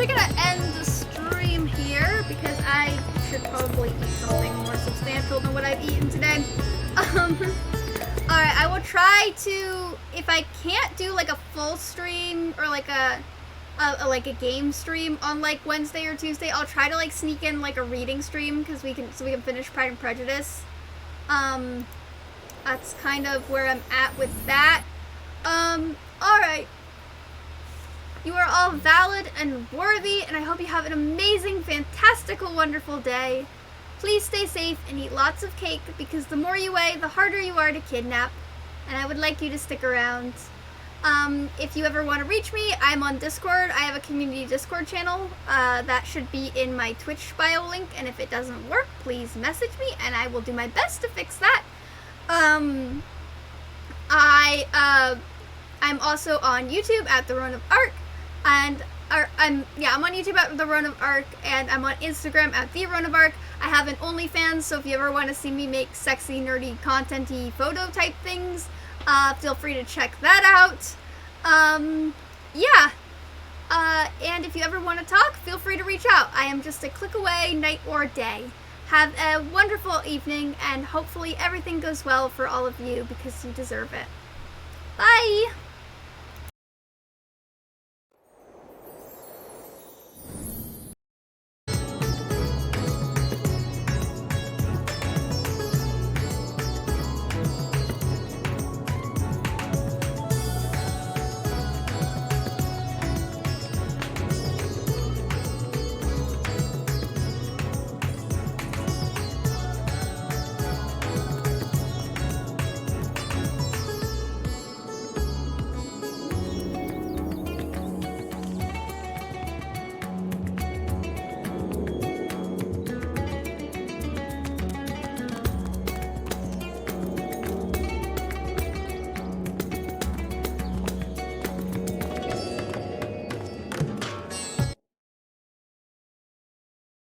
actually gonna end the stream here because I should probably eat something more substantial than what I've eaten today. Alright, I will try to, if I can't do like a full stream or like a game stream on like Wednesday or Tuesday, I'll try to like sneak in like a reading stream so we can finish Pride and Prejudice. That's kind of where I'm at with that. Alright. You are all valid and worthy, and I hope you have an amazing, fantastical, wonderful day. Please stay safe and eat lots of cake, because the more you weigh, the harder you are to kidnap. And I would like you to stick around. If you ever want to reach me, I'm on Discord. I have a community Discord channel. That should be in my Twitch bio link, and if it doesn't work, please message me, and I will do my best to fix that. I'm also on YouTube at The Run of Arc, and I'm on YouTube at The Run of Arc, and I'm on Instagram at The Run of Arc. I have an OnlyFans, so if you ever want to see me make sexy, nerdy, content-y photo type things, feel free to check that out. And if you ever want to talk, feel free to reach out. I am just a click away, night or day. Have a wonderful evening, and hopefully everything goes well for all of you, because you deserve it. Bye!